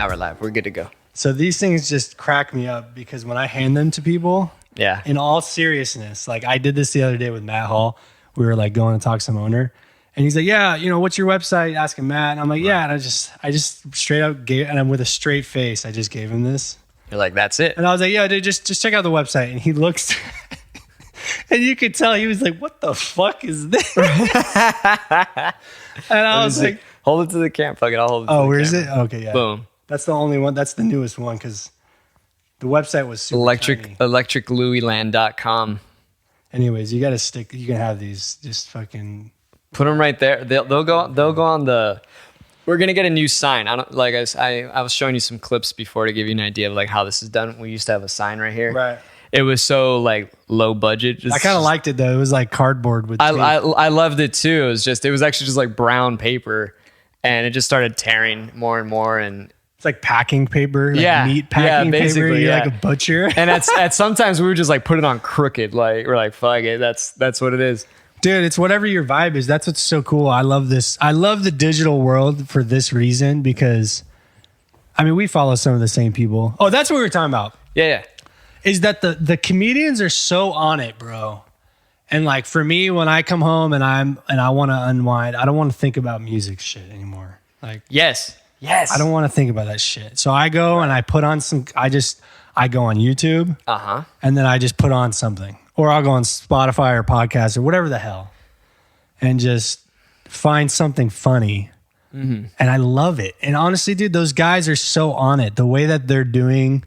we're live. We're good to go. So these things just crack me up because when I hand them to people, in all seriousness, like I did this the other day with Matt Hall. We were like going to talk to some owner, and he's like, "Yeah, what's your website?" Asking Matt, and I'm like, "Yeah," and I just straight up gave, and I'm with a straight face, I just gave him this. You're like, "That's it," and I was like, "Yeah, dude, just check out the website," and he looks. And you could tell he was like, "What the fuck is this?" And I was like, "Hold it to the camera. Fuck it, I'll hold it to the camera." Oh, where is it? Okay, yeah. Boom. That's the only one. That's the newest one because the website was super tiny. electriclouisland.com. Anyways, you got to stick. You can have these. Just fucking put them right there. They'll go on the. We're gonna get a new sign. I don't like. I was showing you some clips before to give you an idea of like how this is done. We used to have a sign right here. Right. It was so like low budget. I kind of liked it though. It was like cardboard with. I loved it too. It was actually just like brown paper, and it just started tearing more and more and. It's like packing paper, like meat packing paper. You're like a butcher. And at sometimes we would just like put it on crooked. Like we're like, fuck it. That's what it is. Dude, it's whatever your vibe is. That's what's so cool. I love this. I love the digital world for this reason because, I mean, we follow some of the same people. Oh, that's what we were talking about. Yeah. Is that the comedians are so on it, bro. And like for me, when I come home and I want to unwind, I don't want to think about music shit anymore. Like Yes. I don't want to think about that shit. So I go and I put on I go on YouTube. And then I just put on something. Or I'll go on Spotify or podcast or whatever the hell. And just find something funny. Mm-hmm. And I love it. And honestly, dude, those guys are so on it. The way that they're doing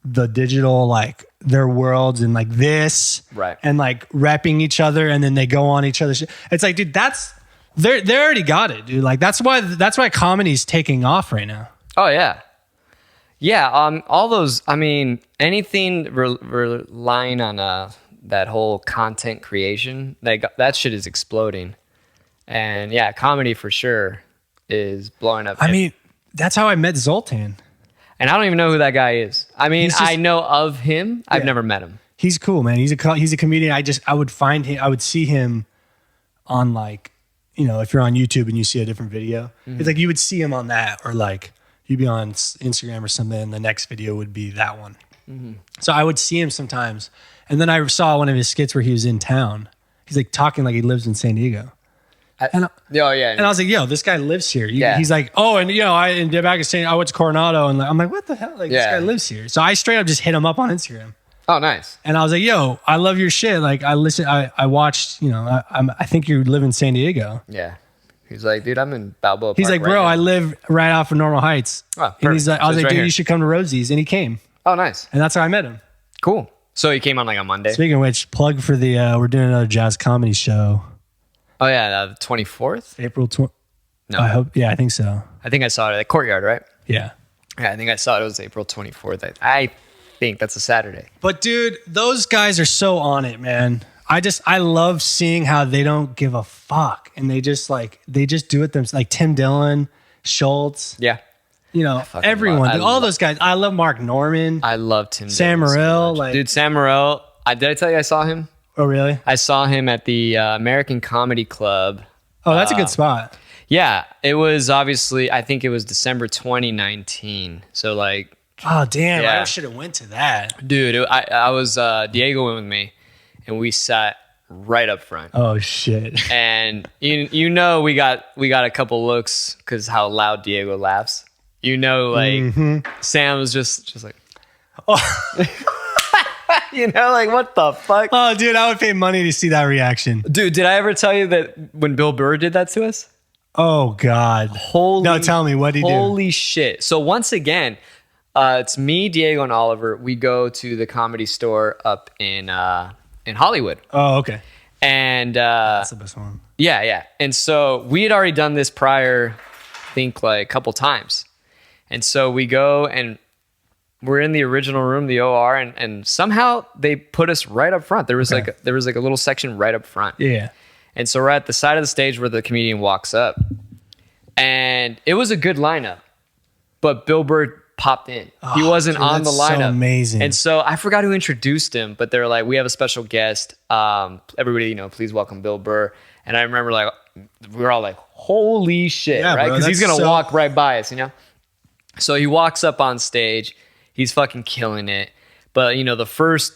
the digital, like their worlds and like this. Right. And like repping each other and then they go on each other's shit. It's like, dude, they already got it, dude. Like that's why comedy's taking off right now. Oh yeah, yeah. All those. I mean, anything relying on that whole content creation, that shit is exploding. And yeah, comedy for sure is blowing up. I mean, that's how I met Zoltan. And I don't even know who that guy is. I mean, I know of him. I've never met him. He's cool, man. He's a comedian. I would find him. I would see him on like. If you're on YouTube and you see a different video, it's like you would see him on that, or like you'd be on Instagram or something, and the next video would be that one. Mm-hmm. So I would see him sometimes. And then I saw one of his skits where he was in town. He's like talking like he lives in San Diego. And I was like, yo, this guy lives here. He's like, oh, and in back in San Diego, I went to Coronado, and I'm like, what the hell? Like this guy lives here. So I straight up just hit him up on Instagram. Oh, nice. And I was like, yo, I love your shit. Like I watched, I think you live in San Diego. Yeah. He's like, dude, I'm in Balboa Park. He's like, bro, I live right off of Normal Heights. Oh, and he's like, I was like, dude, you should come to Rosie's. And he came. Oh, nice. And that's how I met him. Cool. So he came on like a Monday. Speaking of which, plug for the, we're doing another jazz comedy show. Oh yeah. The 24th? April 20th. No. I think so. I think I saw it at the Courtyard, right? Yeah. Yeah, I think I saw it was April 24th. I think that's a Saturday. But dude, those guys are so on it, man. I love seeing how they don't give a fuck and they just do it themselves. Like Tim Dillon, Schultz. Yeah. Everyone. All those guys. I love Mark Norman. I love Tim Sam Dillon. Morril. So dude, Sam Morril. Did I tell you I saw him? Oh, really? I saw him at the American Comedy Club. Oh, that's a good spot. Yeah. It was obviously, I think it was December 2019. So like. Oh, damn. Yeah. I should have went to that. Dude, I was, Diego went with me and we sat right up front. Oh, shit. And we got a couple looks because how loud Diego laughs. Sam was just like, oh. Like, what the fuck? Oh, dude, I would pay money to see that reaction. Dude, did I ever tell you that when Bill Burr did that to us? Oh, God. No, tell me, what did he do? Holy shit. So once again, it's me, Diego, and Oliver. We go to the Comedy Store up in Hollywood. Oh, okay. And that's the best one. Yeah. And so we had already done this prior, I think like a couple times. And so we go and we're in the original room, the OR, and somehow they put us right up front. There was like a little section right up front. Yeah. And so we're at the side of the stage where the comedian walks up. And it was a good lineup. But Bill Burr popped in. He wasn't on the lineup. So amazing. And so I forgot who introduced him, but they were like, we have a special guest. Everybody, please welcome Bill Burr. And I remember like we were all like, holy shit, right? Because he's gonna walk right by us, So he walks up on stage. He's fucking killing it. But, you know, the first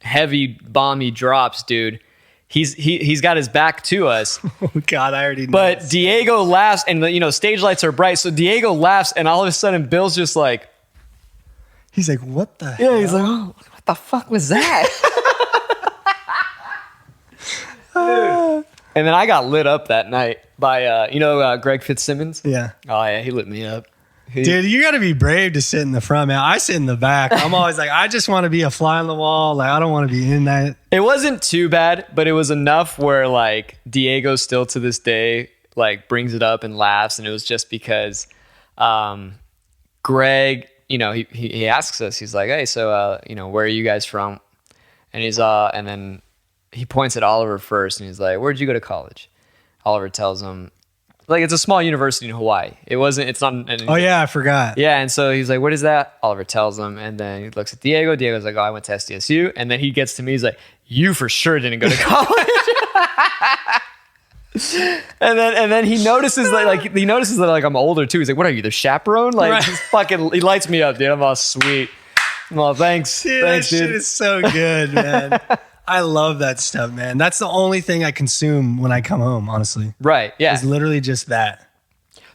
heavy bomb he drops, dude, he's got his back to us. Oh, God, I already know. But Diego laughs, and, you know, stage lights are bright. So Diego laughs, and all of a sudden, Bill's just like... He's like, what the hell? Yeah, he's like, oh, what the fuck was that? Dude. And then I got lit up that night by, Greg Fitzsimmons? Yeah. Oh, yeah, he lit me up. Dude, you got to be brave to sit in the front, man. I sit in the back. I'm always like, I just want to be a fly on the wall. Like, I don't want to be in that. It wasn't too bad, but it was enough where, like, Diego still to this day, like, brings it up and laughs. And it was just because Greg, you know, he asks us, he's like, hey, so, where are you guys from? And and then he points at Oliver first, and he's like, where'd you go to college? Oliver tells him, like, it's a small university in Hawaii. It's not. Oh, yeah, I forgot. Yeah, and so he's like, what is that? Oliver tells him, and then he looks at Diego. Diego's like, oh, I went to SDSU. And then he gets to me, he's like, you for sure didn't go to college. and then he notices that I'm older too. He's like, what are you, the chaperone? Like, right. He lights me up, dude. I'm all sweet. I'm all, thanks. Dude, Thanks, that shit is so good, man. I love that stuff, man. That's the only thing I consume when I come home, honestly. Right, yeah. It's literally just that.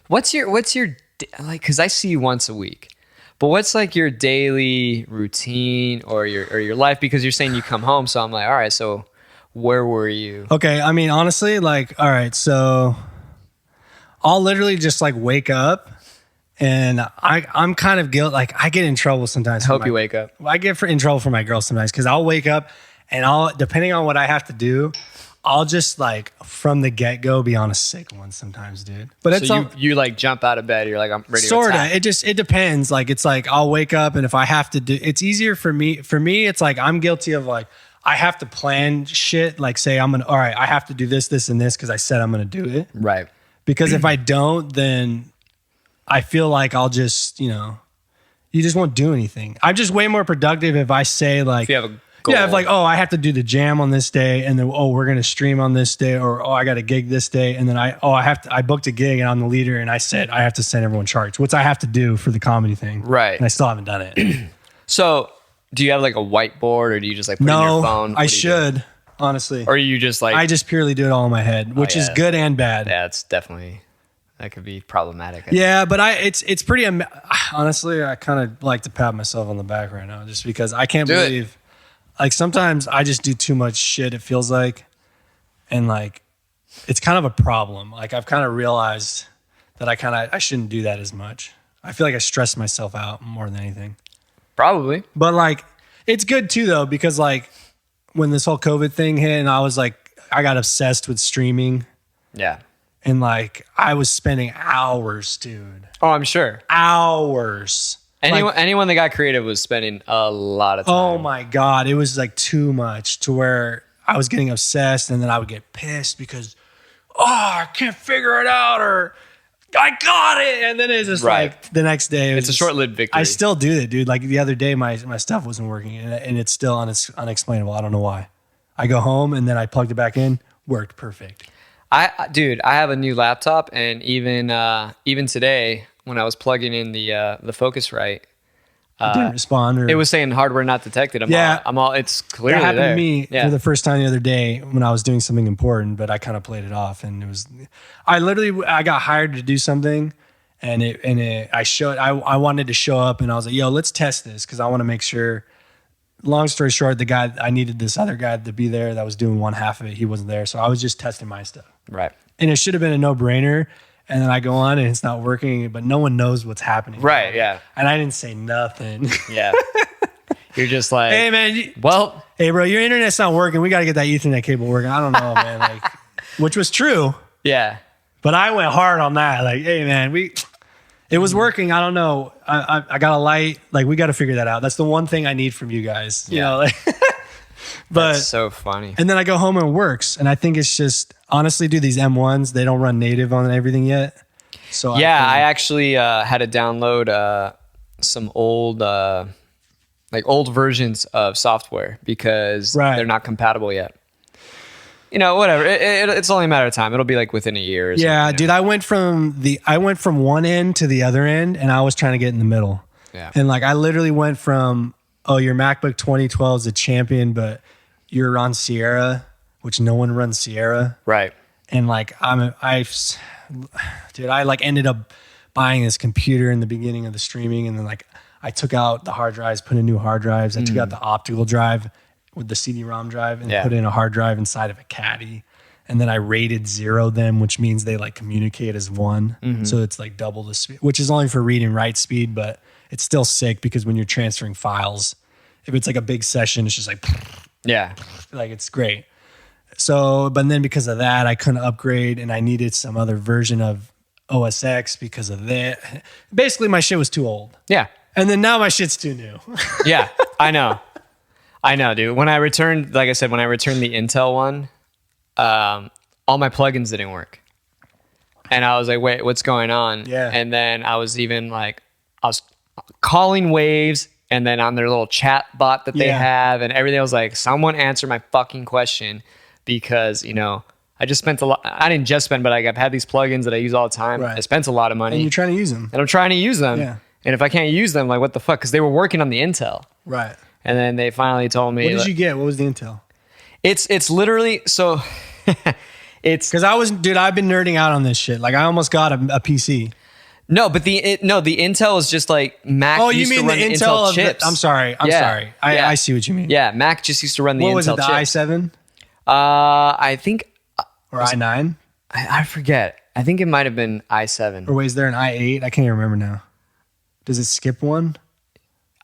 What's your like, because I see you once a week, but what's like your daily routine or your life? Because you're saying you come home, so I'm like, all right, so where were you? Okay, I mean, honestly, like, all right, so I'll literally just like wake up, and I'm kind of guilty. Like, I get in trouble sometimes. I hope you wake up. I get in trouble for my girl sometimes because I'll wake up and depending on what I have to do, I'll just like from the get go be on a sick one sometimes, dude. But it's so you like jump out of bed. You're like, I'm ready. Sorta. It depends. Like, it's like I'll wake up, and if I have to do, it's easier for me. For me, it's like I'm guilty of like I have to plan shit. Like, say all right, I have to do this, this, and this because I said I'm gonna do it. Right. Because if I don't, then I feel like I'll just, you just won't do anything. I'm just way more productive if I say like, if you have a goal. Yeah, if like, oh, I have to do the jam on this day, and then we're gonna stream on this day, or I got a gig this day, and then I booked a gig and I'm the leader, and I said I have to send everyone charts, which I have to do for the comedy thing, right? And I still haven't done it. So, do you have like a whiteboard, or do you just like put it in your phone? No, I should honestly, or you just like I just purely do it all in my head, which is good and bad. Yeah, it's definitely. That could be problematic. Yeah, but it's pretty. Honestly, I kind of like to pat myself on the back right now, just because I can't believe. Like, sometimes I just do too much shit, it feels like, and like it's kind of a problem. Like, I've kind of realized that I shouldn't do that as much. I feel like I stress myself out more than anything. Probably, but like it's good too though, because like when this whole COVID thing hit, and I got obsessed with streaming. Yeah. And like I was spending hours, dude. Oh, I'm sure. Hours. Anyone that got creative was spending a lot of time. Oh my God. It was like too much to where I was getting obsessed, and then I would get pissed because, I can't figure it out, or I got it. And then it's just like the next day. It's a short-lived victory. I still do it, dude. Like the other day, my stuff wasn't working, and it's still unexplainable. I don't know why. I go home, and then I plugged it back in. Worked perfect. I have a new laptop, and even today when I was plugging in the Focusrite, it didn't respond. Or, it was saying hardware not detected. It's clearly that happened there. to me for the first time the other day when I was doing something important, but I kind of played it off, and I got hired to do something, and I wanted to show up, and I was like, yo, let's test this because I want to make sure. Long story short, I needed this other guy to be there that was doing one half of it. He wasn't there. So I was just testing my stuff. Right. And it should have been a no-brainer. And then I go on and it's not working, but no one knows what's happening. Right, yeah. And I didn't say nothing. Yeah. You're just like, hey, man. Hey, bro, your internet's not working. We got to get that Ethernet cable working. I don't know, man. Like, which was true. Yeah. But I went hard on that. Like, hey, man, it was working. I don't know. I got a light. Like, we got to figure that out. That's the one thing I need from you guys. You know, like, but that's so funny. And then I go home and it works. And I think it's just, honestly, dude, these M1s, they don't run native on everything yet. So I actually had to download some old versions of software because they're not compatible yet. whatever. It's only a matter of time. It'll be like within a year. Or Yeah, something, dude. I went from one end to the other end, and I was trying to get in the middle. Yeah. And like I literally went from, oh, your MacBook 2012 is a champion, but you're on Sierra, which no one runs Sierra. Right. And like I like ended up buying this computer in the beginning of the streaming, and then like I took out the hard drives, put in new hard drives. I took out the optical drive with the CD-ROM drive and put in a hard drive inside of a caddy. And then I rated 0 them, which means they like communicate as 1. So it's like double the speed, which is only for read and write speed, but it's still sick because when you're transferring files, if it's like a big session, it's just like, like it's great. So, but then because of that, I couldn't upgrade and I needed some other version of OS X because of that. Basically, my shit was too old. Yeah. And then now my shit's too new. Yeah, I know, dude. When I returned the Intel one, all my plugins didn't work. And I was like, wait, what's going on? Yeah. And then I was calling Waves and then on their little chat bot that they have and everything. I was like, someone answer my fucking question because, I just spent a lot. I didn't just spend, but I've had these plugins that I use all the time. Right. I spent a lot of money. And you're trying to use them. And I'm trying to use them. Yeah. And if I can't use them, like what the fuck? Because they were working on the Intel. Right. And then they finally told me. What did you get? What was the Intel? It's literally so. It's because I've been nerding out on this shit. Like I almost got a PC. No, but the Intel is just like Mac. Oh, you used mean to run the Intel chips? I'm sorry. I see what you mean. Yeah, Mac just used to run the what Intel was it? The chips. i7 I think or i9? I forget. I think it might have been i7. Or wait, is there an i8? I can't even remember now. Does it skip one?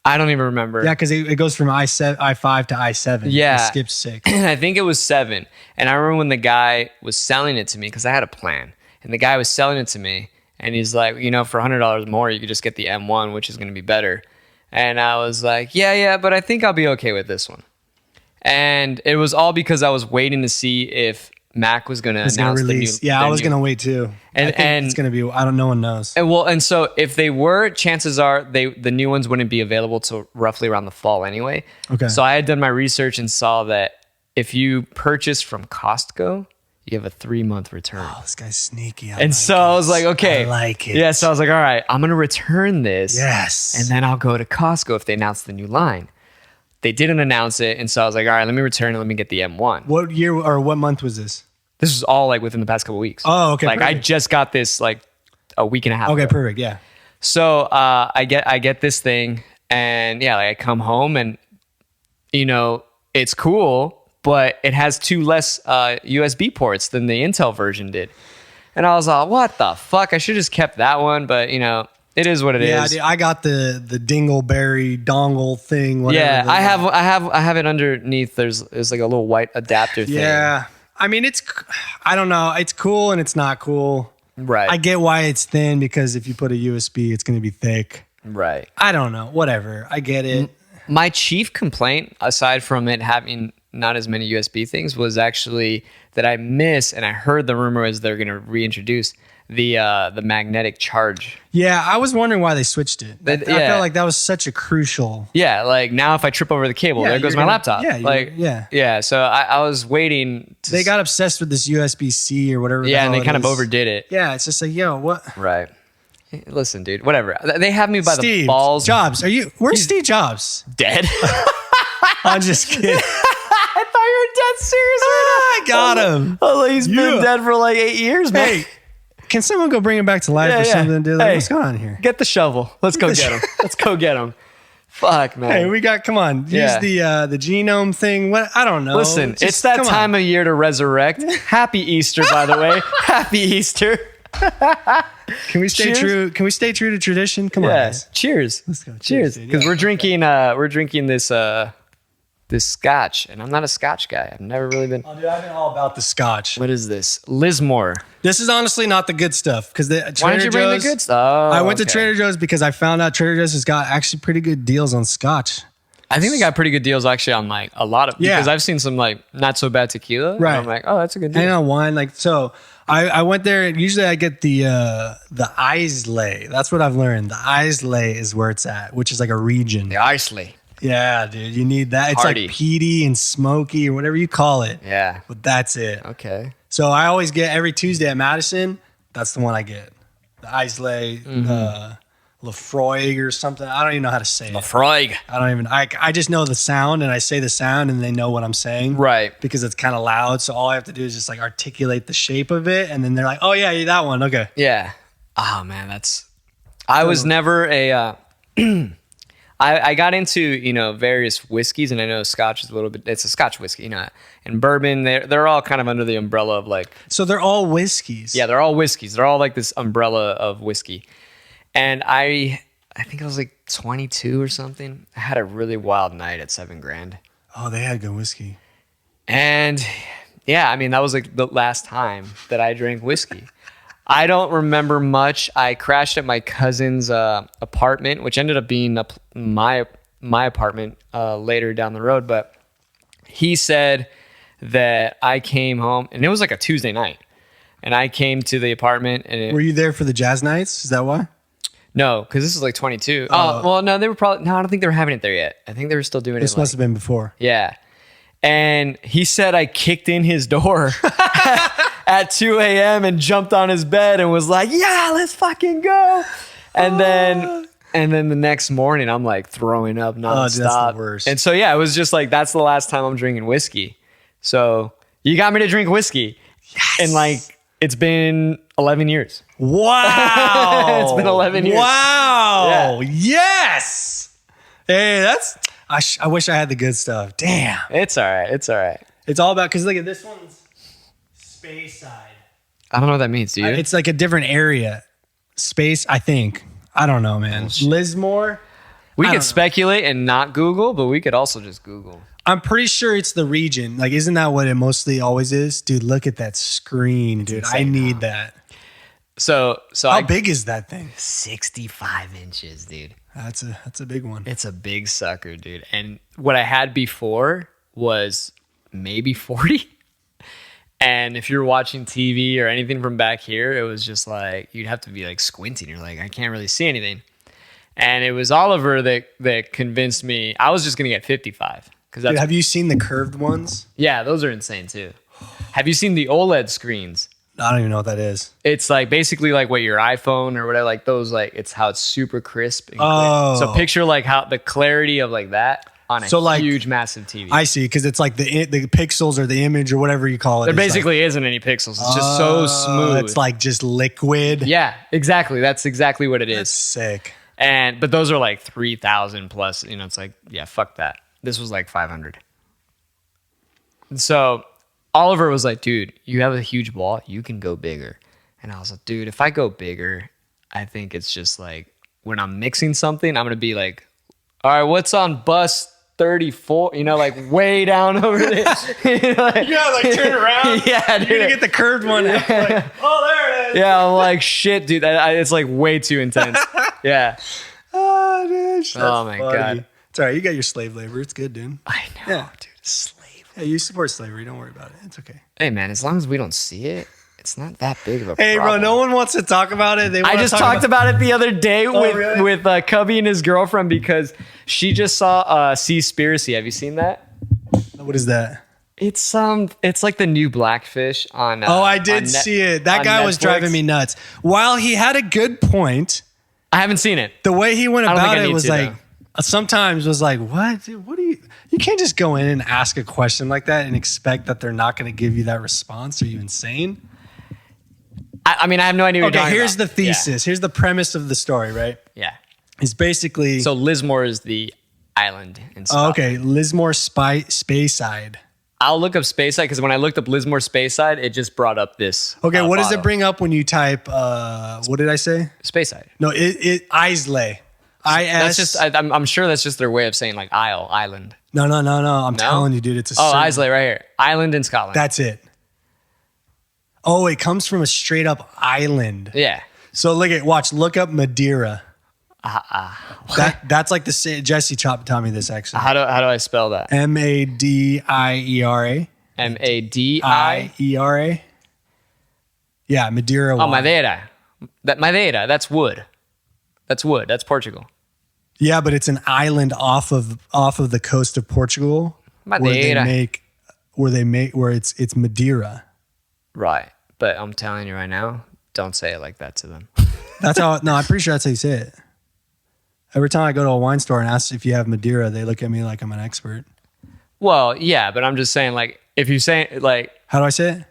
I don't even remember. Yeah, because it goes from i5 to i7. Yeah, it skips 6. I think it was 7. And I remember when the guy was selling it to me because I had a plan, and the guy was selling it to me. And he's like, for $100 more, you could just get the M1, which is going to be better. And I was like, yeah, but I think I'll be okay with this one. And it was all because I was waiting to see if Mac was going to announce the new. Yeah, I was going to wait too. And it's going to be, no one knows. And so if they were, chances are the new ones wouldn't be available till roughly around the fall anyway. Okay. So I had done my research and saw that if you purchase from Costco, you have a 3-month return. Oh, this guy's sneaky. I was like, okay. I like it. Yeah, so I was like, all right, I'm going to return this. Yes. And then I'll go to Costco if they announce the new line. They didn't announce it, and so I was like, all right, let me return it. Let me get the M1. What year or what month was this? This was all like within the past couple of weeks. Oh, okay. Like perfect. I just got this like a week and a half Okay, ago. perfect. Yeah. So I get this thing, and yeah, like I come home, and it's cool. But it has 2 less USB ports than the Intel version did. And I was like, what the fuck? I should have just kept that one. But, it is what it is. Yeah, I got the dingleberry dongle thing. Yeah, I have it underneath. There's like a little white adapter thing. Yeah. I mean, I don't know. It's cool and it's not cool. Right. I get why it's thin because if you put a USB, it's going to be thick. Right. I don't know. Whatever. I get it. My chief complaint, aside from it having not as many USB things, was actually that I miss, and I heard the rumor is they're going to reintroduce the magnetic charge. Yeah, I was wondering why they switched it. I yeah. felt like that was such a crucial. Yeah, like now if I trip over the cable, there goes my laptop. Yeah, yeah. So I was waiting. They got obsessed with this USB-C or whatever. Yeah, and they kind of overdid it. Yeah, it's just like, yo, what? Right. Hey, listen, dude, whatever. They have me by the balls. Jobs, where's Steve Jobs? Dead? I'm just kidding. I thought you were dead serious. I got him. Oh, he's been dead for like 8 years, man. Hey, can someone go bring him back to life or something? Dude? Like, what's going on here? Get the shovel. Let's go get him. Let's go get him. Fuck, man. Hey, come on. Use the genome thing. What? I don't know. Listen, it's that time of year to resurrect. Happy Easter, by the way. Happy Easter. Can we stay true? Can we stay true to tradition? Come on, guys. Cheers. Let's go. Cheers. Because we're drinking this scotch, and I'm not a scotch guy. I've never really been. Oh, dude, I've been all about the scotch. What is this? Lismore. This is honestly not the good stuff because why did you bring the good stuff? Oh, I went to Trader Joe's because I found out Trader Joe's has got actually pretty good deals on scotch. I think they got pretty good deals actually on like a lot of because I've seen some like not so bad tequila. Right. And I'm like, oh, that's a good deal. And on wine, like so. I went there. And usually, I get the Islay. That's what I've learned. The Islay is where it's at, which is like a region. The Islay. Yeah, dude, you need that. It's Hearty. like peaty and smoky or whatever you call it. Yeah. But that's it. Okay. So I always get every Tuesday at Madison. That's the one I get. The Islay, Lefroy or something. I don't even know how to say it. Lefroy. I just know the sound and I say the sound and they know what I'm saying. Right. Because it's kind of loud. So all I have to do is just like articulate the shape of it. And then they're like, oh yeah, that one. Okay. Yeah. Oh man, I was never a, I got into, various whiskeys, and I know Scotch is it's a Scotch whiskey, and bourbon, they're all kind of under the umbrella of like. So they're all whiskeys. Yeah, they're all whiskeys. They're all like this umbrella of whiskey. And I think I was like 22 or something. I had a really wild night at 7 Grand. Oh, they had good whiskey. And yeah, I mean, that was like the last time that I drank whiskey. I don't remember much. I crashed at my cousin's apartment, which ended up being my apartment later down the road. But he said that I came home, and it was like a Tuesday night. And I came to the apartment. And Were you there for the jazz nights? Is that why? No, because this is like 22. Oh, well, no, they were probably... No, I don't think they were having it there yet. I think they were still doing it. This must have been before. Yeah. And he said I kicked in his door at 2 a.m. and jumped on his bed and was like, yeah, let's fucking go. And then the next morning, I'm like throwing up nonstop. Dude, that's the worst. And so, yeah, it was just like, that's the last time I'm drinking whiskey. So you got me to drink whiskey. Yes. And like, it's been 11 years. Wow. It's been 11 years. Wow. Yeah. Yes. Hey, I wish I had the good stuff. Damn. It's all right. It's all right. It's all about, because look at this one's space side. I don't know what that means, do you? It's like a different area. Space, I think. I don't know, man. Lismore. We could speculate and not Google, but we could also just Google. I'm pretty sure it's the region. Like, isn't that what it mostly always is? Dude, look at that screen, dude. I need that. So how big is that thing? 65 inches, dude. That's a big one. It's a big sucker, dude. And what I had before was maybe 40. And if you're watching TV or anything from back here, it was just like, you'd have to be like squinting. You're like, I can't really see anything. And it was Oliver that convinced me. I was just going to get 55. Dude, have you seen the curved ones? Yeah, those are insane too. Have you seen the OLED screens? I don't even know what that is. It's like basically like what your iPhone or whatever, like those, like it's how it's super crisp and clear. So picture like how the clarity of like that on a huge massive TV. I see, because it's like the pixels or the image or whatever you call it. There basically isn't any pixels. It's just so smooth. It's like just liquid. Yeah, exactly. That's exactly what it is. That's sick. But those are like 3,000 plus. It's like, yeah, fuck that. This was like 500. So Oliver was like, dude, you have a huge ball. You can go bigger. And I was like, dude, if I go bigger, I think it's just like when I'm mixing something, I'm going to be like, all right, what's on bus 34? Like way down over there. Like turn around. Yeah, dude. You're going to get the curved one. Like, oh, there it is. Yeah, I'm like, shit, dude. It's like way too intense. Yeah. Oh, dude. Oh, my God. It's all right. You got your slave labor. It's good, dude. I know, yeah. dude. Slave. Yeah, you support slavery. Don't worry about it. It's okay. Hey, man, as long as we don't see it, it's not that big of a problem. Hey, bro, no one wants to talk about it. I just talked about it the other day with Cubby and his girlfriend because she just saw Seaspiracy. Have you seen that? What is that? It's like the new Blackfish on. I did see it. That guy was driving me nuts. While he had a good point, I haven't seen it. The way he went about it was like, sometimes was like, what? Dude, what do you can't just go in and ask a question like that and expect that they're not going to give you that response. Are you insane? I mean, I have no idea what you're talking here's about. The thesis. Yeah. Here's the premise of the story, right? Yeah. It's basically... So Lismore is the island in Scotland. Okay. Lismore Speyside. I'll look up Speyside because when I looked up Lismore Speyside, it just brought up this. Okay, what does it bring up when you type, what did I say? Speyside. No, Islay. That's just, I'm sure that's just their way of saying like island. No. I'm telling you, dude, it's a Islay right here. Island in Scotland. That's it. Oh, it comes from a straight up island. Yeah. So look up Madeira. That's like the same. Jesse taught me this actually. How do I spell that? Madiera. Madiera. Yeah, Madeira. Oh, Madeira. Madeira. That's wood. That's Portugal. Yeah, but it's an island off of the coast of Portugal Madeira. where it's Madeira. Right. But I'm telling you right now, don't say it like that to them. That's how. No, I'm pretty sure that's how you say it. Every time I go to a wine store and ask if you have Madeira, they look at me like I'm an expert. Well, yeah, but I'm just saying, like, if you say like, How do I say it?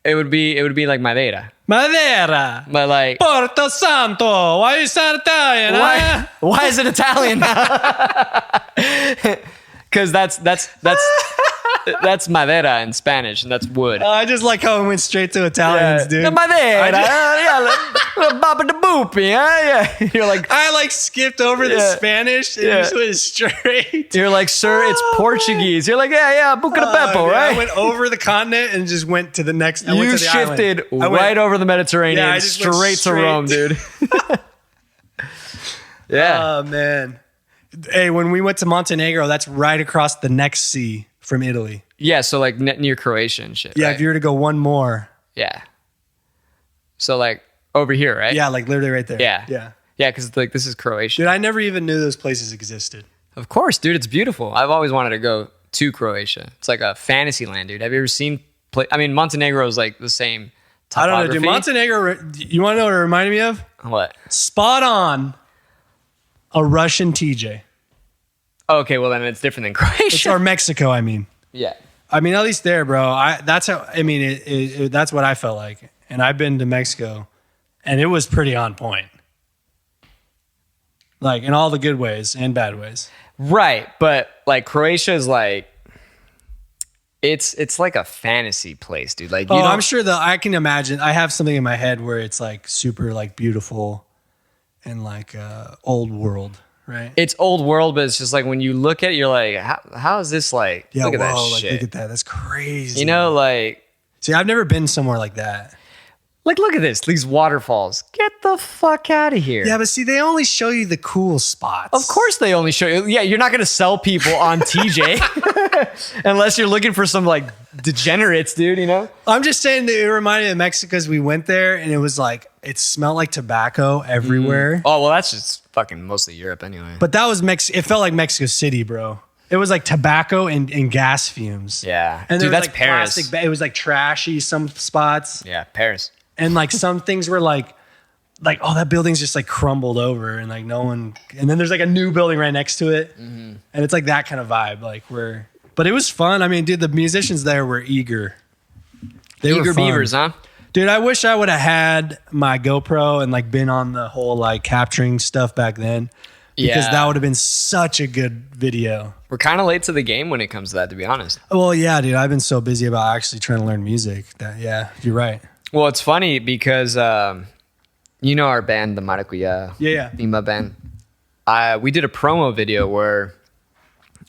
it would be like Madeira. Madeira. But like, Porto Santo. Why are you so Italian? Huh? why is it Italian? Because that's Madeira in Spanish, and that's wood. I just like how it went straight to Italians, dude. The Madeira, Baba the Boopy, yeah. You're like, I like skipped over the Spanish and just went straight. You're like, sir, it's Portuguese. You're like, yeah, Buca de Beppo, right? I went over the continent and just went to the next. I You went to the shifted island. right over the Mediterranean, Yeah, I just went straight to Rome, dude. Yeah. Oh man. Hey, when we went to Montenegro, that's right across the next sea from Italy. Yeah, so like near Croatia and shit. Yeah, right? if you were to go one more. Yeah. So like over here, right? Yeah, like literally right there. Yeah. Yeah. Yeah, because like this is Croatia. Dude, I never even knew those places existed. Of course, dude, it's beautiful. I've always wanted to go to Croatia. It's like a fantasy land, dude. Have you ever seen? I mean, Montenegro is like the same I topography. don't know, dude. Montenegro, you want to know what it reminded me of? What? Spot on a Russian TJ. Okay, well then it's different than Croatia. Or Mexico, I mean. Yeah. I mean, at least there, bro. That's what I felt like. And I've been to Mexico, and it was pretty on point. Like, in all the good ways and bad ways. Right, but like Croatia is like, it's like a fantasy place, dude. Like, I'm sure I can imagine. I have something in my head where it's like super like beautiful and like old world, right? It's old world, but it's just like when you look at it, you're like, how is this like? Yeah, look at that like, shit. look at that. That's crazy. You know, like. See, I've never been somewhere like that. Like, look at this. These waterfalls. Get the fuck out of here. Yeah, but see, they only show you the cool spots. Of course they only show you. Yeah, you're not going to sell people on TJ unless you're looking for some like degenerates, dude, you know? I'm just saying that it reminded me of Mexico because we went there and it was like, it smelled like tobacco everywhere. Oh, well, that's just fucking mostly Europe anyway. But that was it felt like Mexico City, bro. It was like tobacco and gas fumes. Yeah. And dude, there was that's like Paris. plastic, it was like trashy, some spots. Yeah, Paris. And like some things were like, oh, that building's just like crumbled over and like no one, and then there's like a new building right next to it. Mm-hmm. And it's like that kind of vibe. But it was fun. I mean, dude, the musicians there were eager. They Eager were fun. beavers, huh? Dude, I wish I would have had my GoPro and like been on the whole like capturing stuff back then. Because that would have been such a good video. We're kind of late to the game when it comes to that, to be honest. Well, yeah, dude, I've been so busy about actually trying to learn music that, yeah, you're right. Well, it's funny because you know our band, the Maracuya. Yeah. Bimba band. We did a promo video where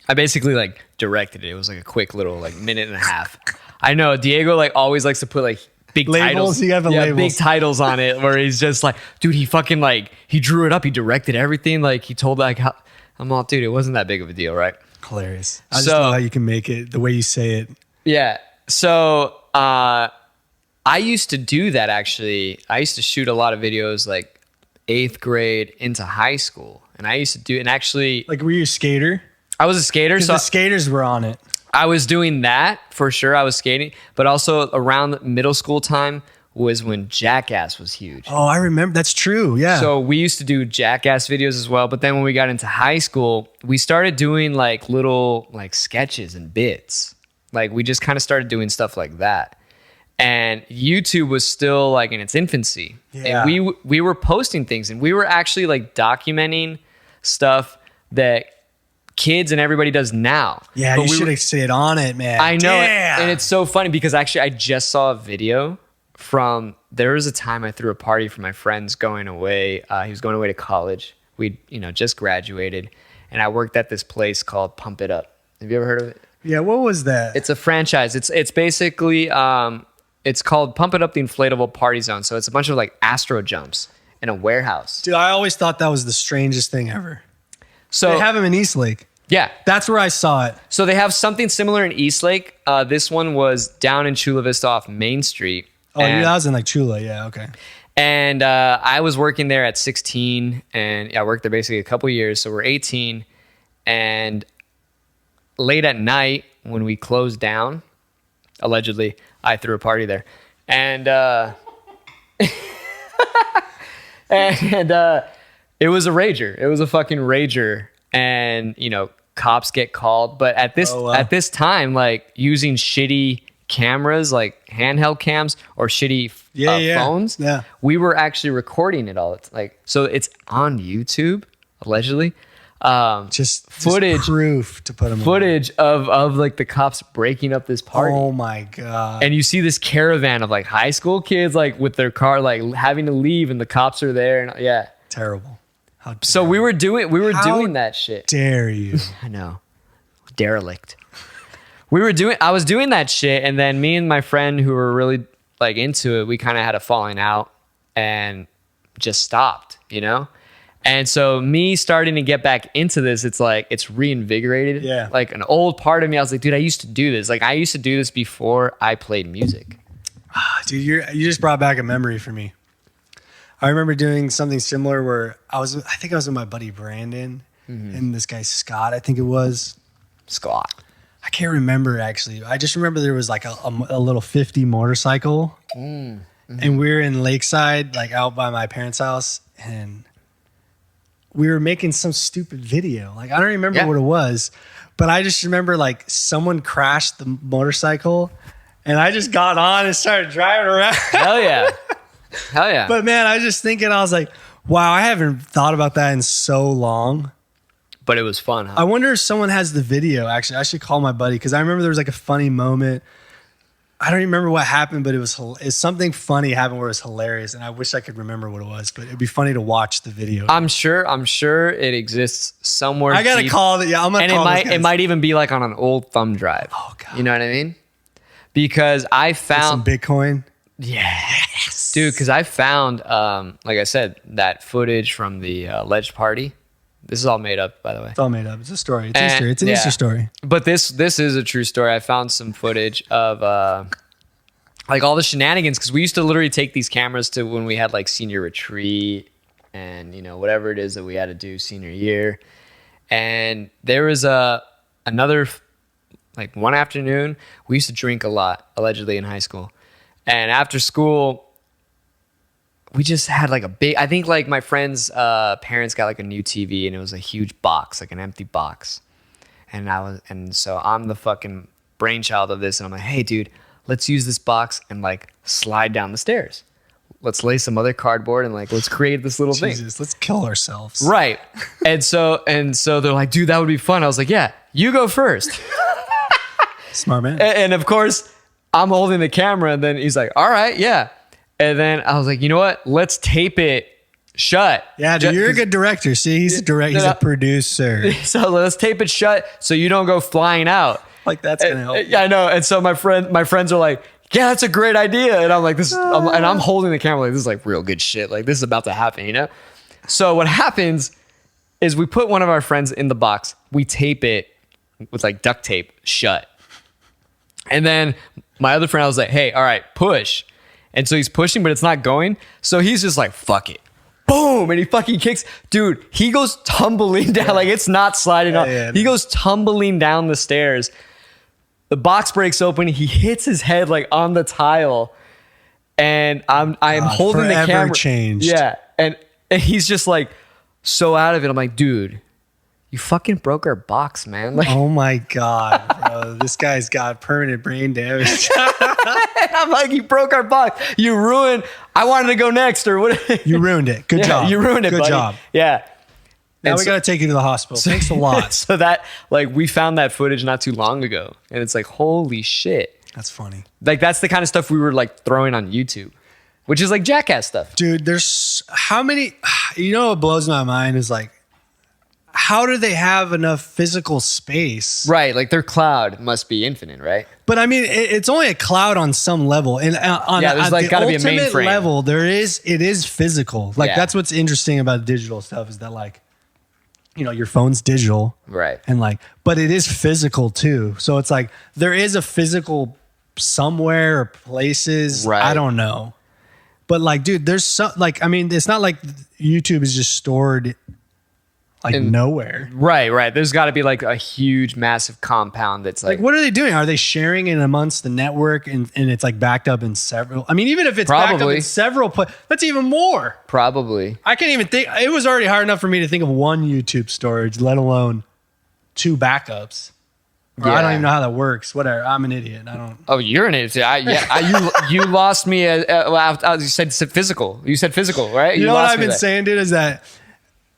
I basically like directed it. It was like a quick little like minute and a half. I know Diego like always likes to put like big Labels? titles. You have the labels. Big titles on it where he's just like, dude, he fucking like, he drew it up. He directed everything. Like he told like how, I'm all, dude, it wasn't that big of a deal, right? Hilarious. I just love how you can make it the way you say it. Yeah. So I used to do that actually. I used to shoot a lot of videos like 8th grade into high school. And I used to do, and actually. Like, were you a skater? I was a skater. So the skaters were on it. I was doing that for sure. I was skating. But also around middle school time was when Jackass was huge. Oh, I remember. That's true. Yeah. So we used to do Jackass videos as well. But then when we got into high school, we started doing like little like sketches and bits. Like we just kind of started doing stuff like that. And YouTube was still like in its infancy. Yeah. And we were posting things and we were actually like documenting stuff that kids and everybody does now. Yeah, but you should have stayed on it, man. I know. Damn. And it's so funny because actually I just saw a video from, there was a time I threw a party for my friends going away. He was going away to college. We, just graduated. And I worked at this place called Pump It Up. Have you ever heard of it? Yeah, what was that? It's a franchise. It's basically, it's called Pump It Up the Inflatable Party Zone. So it's a bunch of like Astro jumps in a warehouse. Dude, I always thought that was the strangest thing ever. So they have them in Eastlake. Yeah. That's where I saw it. So they have something similar in Eastlake. This one was down in Chula Vista off Main Street. Oh, yeah, that was in like Chula. Yeah, okay. And I was working there at 16, and I worked there basically a couple years. So we're 18, and late at night when we closed down, allegedly, I threw a party there, and and it was a rager. It was a fucking rager, and cops get called. But at this time, like using shitty cameras, like handheld cams or shitty phones, we were actually recording it all. It's like, so it's on YouTube allegedly. Just proof to put them footage of like the cops breaking up this party. Oh my god. And you see this caravan of like high school kids like with their car like having to leave, and the cops are there, and yeah, terrible. So we were doing that shit. Dare you? I know, derelict. I was doing that shit, and then me and my friend who were really like into it, we kind of had a falling out and just stopped, And so me starting to get back into this, it's like it's reinvigorated. Yeah. Like an old part of me, I was like, dude, I used to do this. Like I used to do this before I played music. Dude, you just brought back a memory for me. I remember doing something similar where I think I was with my buddy Brandon and this guy Scott, I think it was. Scott. I can't remember actually. I just remember there was like a little 50 motorcycle, and we were in Lakeside, like out by my parents' house, and we were making some stupid video. Like I don't remember what it was, but I just remember like someone crashed the motorcycle, and I just got on and started driving around. Hell yeah. Hell yeah. But man, I was just thinking, I was like, wow, I haven't thought about that in so long. But it was fun, huh? I wonder if someone has the video. Actually, I should call my buddy, because I remember there was like a funny moment. I don't remember what happened, but it's something funny happened where it was hilarious, and I wish I could remember what it was. But it'd be funny to watch the video. I'm sure it exists somewhere. I gotta call it. Yeah, I'm gonna call it. It might even be like on an old thumb drive. Oh god, you know what I mean? Because I found some Bitcoin. Yes, dude. Because I found, like I said, that footage from the alleged party. This is all made up, by the way. It's all made up. It's a story. It's history. It's an Easter story. But this is a true story. I found some footage of like all the shenanigans, because we used to literally take these cameras to when we had like senior retreat and whatever it is that we had to do senior year. And there was another like one afternoon, we used to drink a lot, allegedly, in high school. And after school, we just had like a big, I think like my friend's parents got like a new TV, and it was a huge box, like an empty box. And so I'm the fucking brainchild of this, and I'm like, hey dude, let's use this box and like slide down the stairs. Let's lay some other cardboard and like, let's create this little thing. Let's kill ourselves. Right. And so they're like, dude, that would be fun. I was like, yeah, you go first. Smart man. And of course I'm holding the camera, and then he's like, all right, yeah. And then I was like, you know what? Let's tape it shut. Yeah, dude, you're a good director. See, he's a director. He's a producer. So let's tape it shut so you don't go flying out. Like that's gonna help. Yeah, I know. And so my friends are like, yeah, that's a great idea. And I'm like, and I'm holding the camera like, this is like real good shit. Like this is about to happen, So what happens is we put one of our friends in the box. We tape it with like duct tape shut. And then my other friend, I was like, hey, all right, push. And so he's pushing, but it's not going. So he's just like, fuck it. Boom. And he fucking kicks. Dude, he goes tumbling down. Like it's not sliding off. He goes tumbling down the stairs. The box breaks open. He hits his head like on the tile. And I'm holding the camera. Changed. Yeah. And he's just like so out of it. I'm like, dude, you fucking broke our box, man. Like, oh my God, bro. This guy's got permanent brain damage. I'm like, you broke our box. You ruined. I wanted to go next, or what? You ruined it. Good job. You ruined it. Good buddy. job. Yeah. Now we got to take you to the hospital. Thanks a lot. So that, like, we found that footage not too long ago, and it's like, holy shit. That's funny. Like, that's the kind of stuff we were like throwing on YouTube, which is like jackass stuff. Dude, there's how many? What blows my mind is like, how do they have enough physical space? Right, like their cloud must be infinite, right? But I mean, it's only a cloud on some level, and there's like got to be a mainframe level. It is physical. Like that's what's interesting about digital stuff is that like, your phone's digital, right? And like, but it is physical too. So it's like there is a physical somewhere or places. Right. I don't know. But like, dude, there's some like, I mean, it's not like YouTube is just stored like nowhere. Right. There's got to be like a huge, massive compound that's Like, what are they doing? Are they sharing it amongst the network and it's like backed up in several? I mean, even if it's backed up in several, that's even more. Probably. I can't even think. It was already hard enough for me to think of one YouTube storage, let alone 2 backups. Or I don't even know how that works. Whatever. I'm an idiot. I don't. Oh, you're an idiot. You lost me. You said physical. You said physical, right? You know what I've been saying, dude, is that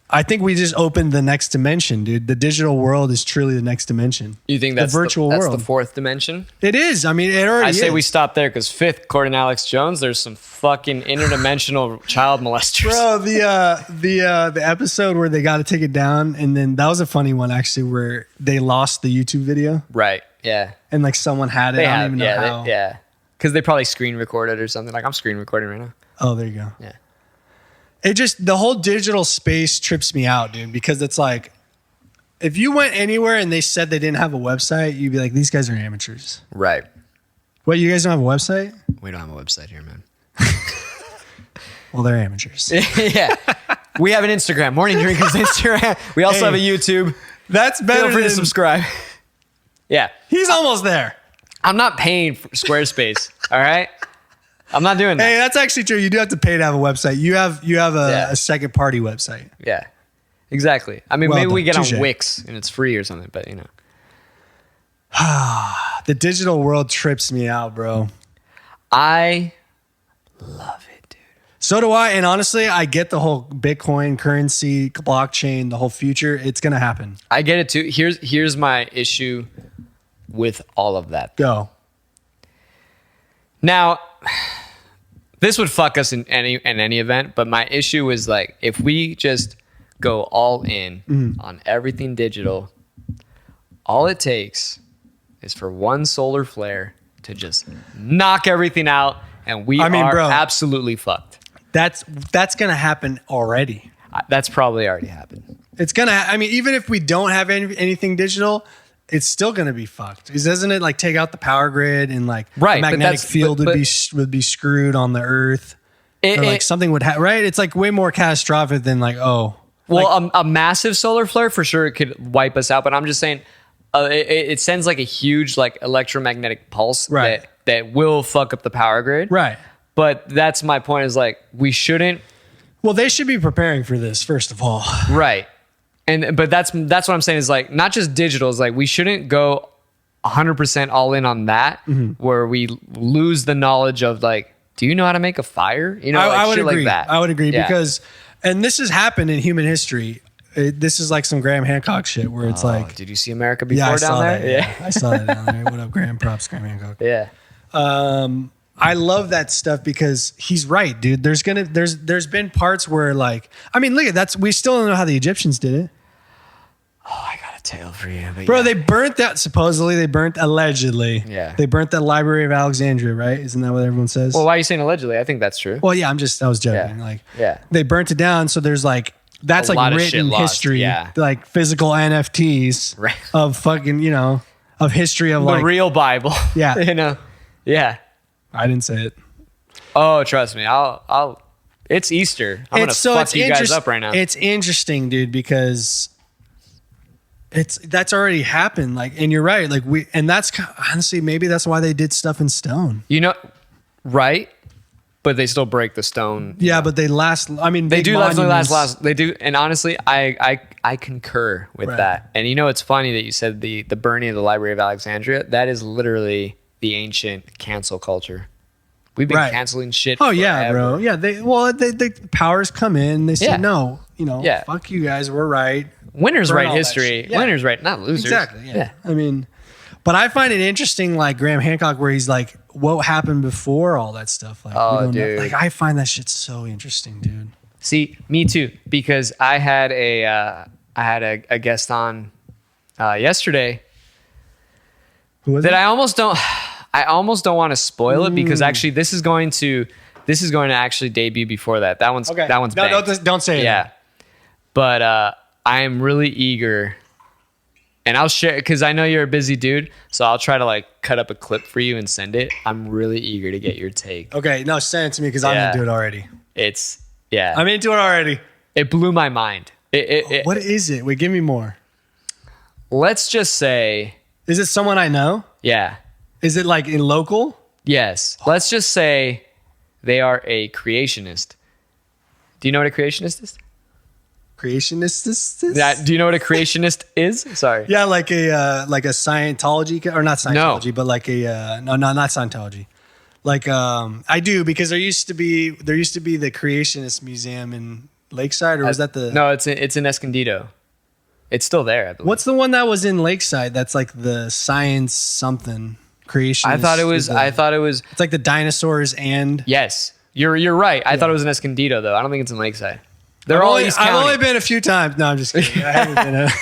I think we just opened the next dimension, dude. The digital world is truly the next dimension. You think that's the virtual world? That's the 4th dimension? It is. I mean, it already is. I say we stop there because 5th, according to Alex Jones, there's some fucking interdimensional child molesters. Bro, the episode where they got to take it down, and then that was a funny one actually, where they lost the YouTube video. Right. Yeah. And like someone had it. I don't even know how. Yeah. Because they probably screen recorded or something. Like I'm screen recording right now. Oh, there you go. Yeah. It just, the whole digital space trips me out, dude, because it's like, if you went anywhere and they said they didn't have a website, you'd be like, these guys are amateurs. Right. What, you guys don't have a website? We don't have a website here, man. Well, they're amateurs. Yeah. We have an Instagram, Morning Drinkers Instagram. We also have a YouTube. That's better. Feel free to subscribe. Yeah. He's almost there. I'm not paying for Squarespace. All right. I'm not doing that. Hey, that's actually true. You do have to pay to have a website. You have a second party website. Yeah, exactly. I mean, Well maybe done. we get Touché. on Wix and it's free or something, but you know. The digital world trips me out, bro. I love it, dude. So do I. And honestly, I get the whole Bitcoin currency, blockchain, the whole future. It's going to happen. I get it too. Here's my issue with all of that. Go. Now, this would fuck us in any event, but my issue is like if we just go all in on everything digital, all it takes is for one solar flare to just knock everything out, and we are absolutely fucked. That's going to happen already. That's probably already happened. It's going to, I mean, even if we don't have anything digital, it's still going to be fucked. Because doesn't it like take out the power grid and like the magnetic field would be screwed on the earth? Or like something would happen, right? It's like way more catastrophic than like, oh. Well, like, a massive solar flare for sure it could wipe us out. But I'm just saying it sends like a huge like electromagnetic pulse that will fuck up the power grid. Right. But that's my point is like we shouldn't. Well, they should be preparing for this, first of all. Right. But that's what I'm saying is like not just digital, is like we shouldn't go 100% all in on that where we lose the knowledge of like, do you know how to make a fire? You know, I would shit agree. Like that. I would agree because, and this has happened in human history. This is like some Graham Hancock shit where it's like, did you see America Before down there? Yeah, I saw that down there. What up, Graham? Props, Graham Hancock. Yeah. I love that stuff because he's right, dude. There's been parts where like, I mean, look at we still don't know how the Egyptians did it. Oh, I got a tale for you. Bro, they burnt that, allegedly. Yeah. They burnt that Library of Alexandria, right? Isn't that what everyone says? Well, why are you saying allegedly? I think that's true. Well, yeah, I was joking. Yeah. They burnt it down. So there's like, that's A lot like of shit written lost, history, yeah. like physical NFTs Right. of fucking, of history of The like real Bible. Yeah. Yeah. I didn't say it. Oh, trust me. I'll it's Easter. I'm gonna fuck you guys up right now. It's interesting, dude, because that's already happened. Like, and you're right. Like that's honestly, maybe that's why they did stuff in stone. Right? But they still break the stone. Yeah, but they last. I mean, they do last. They do, and honestly, I concur with that. And it's funny that you said the burning of the Library of Alexandria. That is literally the ancient cancel culture. We've been canceling shit. Oh forever. yeah, bro. Yeah, the powers come in. They say no. Fuck you guys. We're right. Winners write history. Yeah. Winners write, not losers. Exactly. Yeah. I mean, but I find it interesting, like Graham Hancock, where he's like, what happened before all that stuff? Like, oh, dude. Like, I find that shit so interesting, dude. See, me too, because I had a guest on yesterday. Who was that it? I almost don't want to spoil it because actually this is going to actually debut before that. That one's okay. That one's no, don't say it. Yeah, but I am really eager And I'll share because I know you're a busy dude, so I'll try to like cut up a clip for you and send it. I'm really eager to get your take. Okay, no, send it to me because I'm Yeah. into it already. I'm into it already. It blew my mind. What is it? Wait, give me more. Let's just say, Is it someone I know? yeah, Is it like in local? yes. Let's just say they are a creationist. Do you know what a creationist is? Creationist? Do you know what a creationist is? Sorry. Yeah, like a Scientology or not Scientology, but like a no, not Scientology. Like I do because there used to be the Creationist Museum in Lakeside, or was that the No, it's in Escondido. It's still there, I believe. What's the one that was in Lakeside? That's like the science something creation. I thought it was. It's like the dinosaurs and. Yes, you're right. I thought it was in Escondido though. I don't think it's in Lakeside. They're all East County. I've only been a few times. No, I'm just kidding. I haven't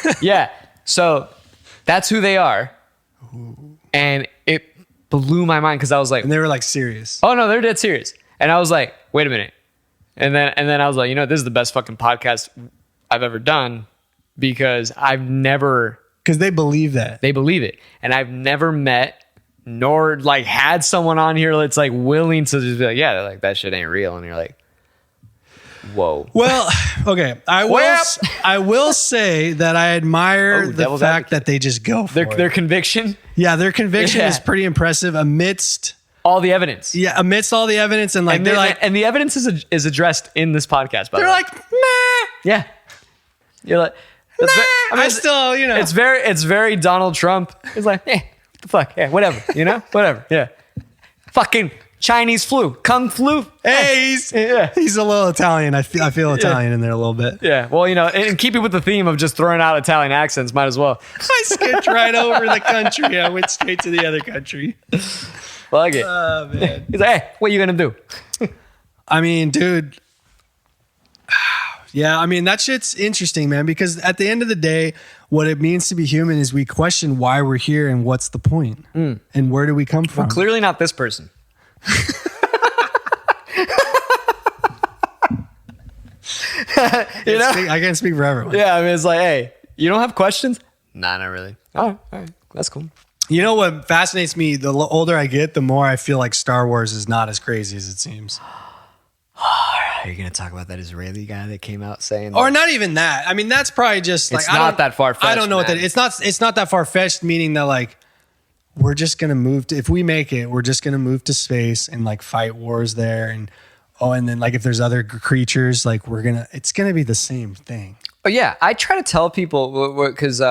been. Yeah, so that's who they are, and it blew my mind because I was like, And they were like serious. "Oh no, they're dead serious." And I was like, "Wait a minute," and then I was like, "You know, this is the best fucking podcast I've ever done because I've never." Because they believe that. They believe it, and I've never met nor like had someone on here that's like willing to just be like, "Yeah, like that shit ain't real," and you're like. Whoa. Well, okay. I will say that I admire the fact that they just go for it. Their conviction. Yeah, their conviction is pretty impressive amidst all the evidence. Yeah, amidst all the evidence, and like and the evidence is addressed in this podcast. By the way, they're like, nah. Yeah. You're like, nah. I still, you know, it's very Donald Trump. It's like, what the fuck, yeah, whatever, you know, whatever, yeah, fucking. Chinese flu, Kung flu. Hey, he's a little Italian. I feel Italian in there a little bit. Yeah, well, you know, and keeping with the theme of just throwing out Italian accents, might as well. I skipped right over the country. I went straight to the other country. Like it. Oh man. He's like, hey, what are you gonna do? I mean, dude. Yeah, I mean that shit's interesting, man. Because at the end of the day, what it means to be human is we question why we're here and what's the point, and where do we come from? Well, clearly not this person. You know? I can't speak for everyone. Yeah, I mean, it's like, hey, you don't have questions? Nah, not really. All right, that's cool. You know what fascinates me? The older I get, the more I feel like Star Wars is not as crazy as it seems. Are you gonna talk about that Israeli guy that came out saying, or not even that? I mean, that's probably just like it's not that far fetched. I don't know what that is. It's not that far fetched. Meaning that like we're just gonna move to, if we make it, we're just gonna move to space and like fight wars there, and then like if there's other creatures, like it's gonna be the same thing. Oh yeah, I try to tell people because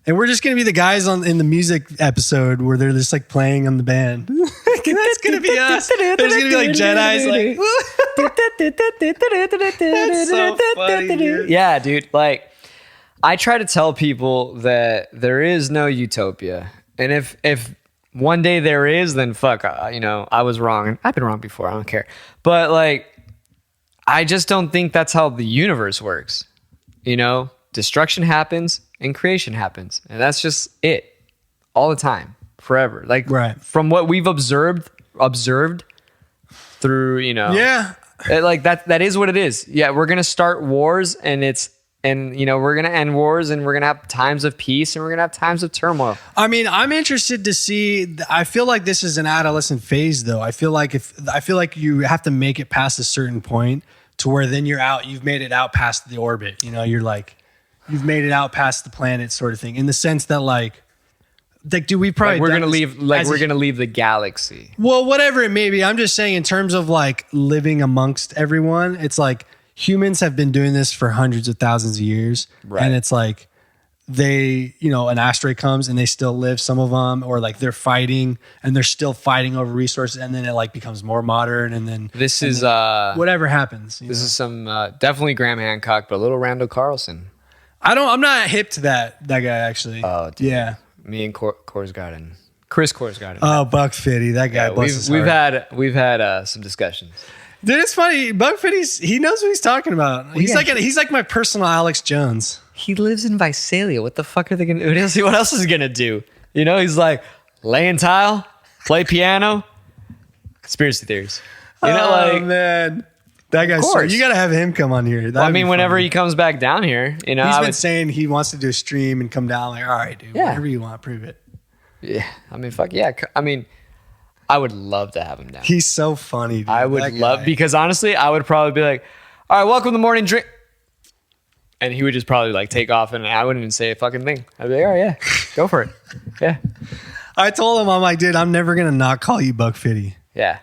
and we're just gonna be the guys in the music episode where they're just like playing on the band. That's gonna be us. There's gonna be like Jedi's like. That's so funny, dude. Yeah, dude. Like, I try to tell people that there is no utopia, and if one day there is, then fuck, you know, I was wrong, and I've been wrong before. I don't care, but like, I just don't think that's how the universe works. You know, destruction happens and creation happens, and that's just it, all the time, forever. Like, right. From what we've observed through, you know, yeah. Like that is what it is. Yeah, we're gonna start wars, and you know, we're gonna end wars, and we're gonna have times of peace, and we're gonna have times of turmoil. I mean, I'm interested to see. I feel like this is an adolescent phase, though. I feel like you have to make it past a certain point to where then you're out. You've made it out past the orbit. You know, you've made it out past the planet, sort of thing. In the sense that like do we probably we're gonna leave the galaxy. Well, whatever it may be, I'm just saying in terms of like living amongst everyone, it's like humans have been doing this for hundreds of thousands of years, right? And it's like an asteroid comes and they still live, some of them, or like they're fighting and they're still fighting over resources, and then it like becomes more modern, and then whatever happens. This is some definitely Graham Hancock, but a little Randall Carlson. I'm not hip to that guy actually. Oh, dude. Yeah. Me and Chris Korsgaard. Oh, Buck Fitty, that guy. Yeah, we've had some discussions. Dude, it's funny. Buck Fitty, he knows what he's talking about. He's like my personal Alex Jones. He lives in Visalia. What the fuck are they gonna do? What else is he gonna do? You know, he's like laying tile, play piano, conspiracy theories. You know, man. That guy's course. you got to have him come on here. Well, I mean, whenever he comes back down here, you know, he's been saying he wants to do a stream and come down. Like, all right, dude, whatever you want, prove it. Yeah, I mean, fuck yeah. I mean, I would love to have him down. He's so funny, dude. I would love, because honestly, I would probably be like, all right, welcome to morning drink. And he would just probably like take off, and I wouldn't even say a fucking thing. I'd be like, all right, yeah, go for it. Yeah. I told him, I'm like, dude, I'm never going to not call you Buck Fitty. Yeah.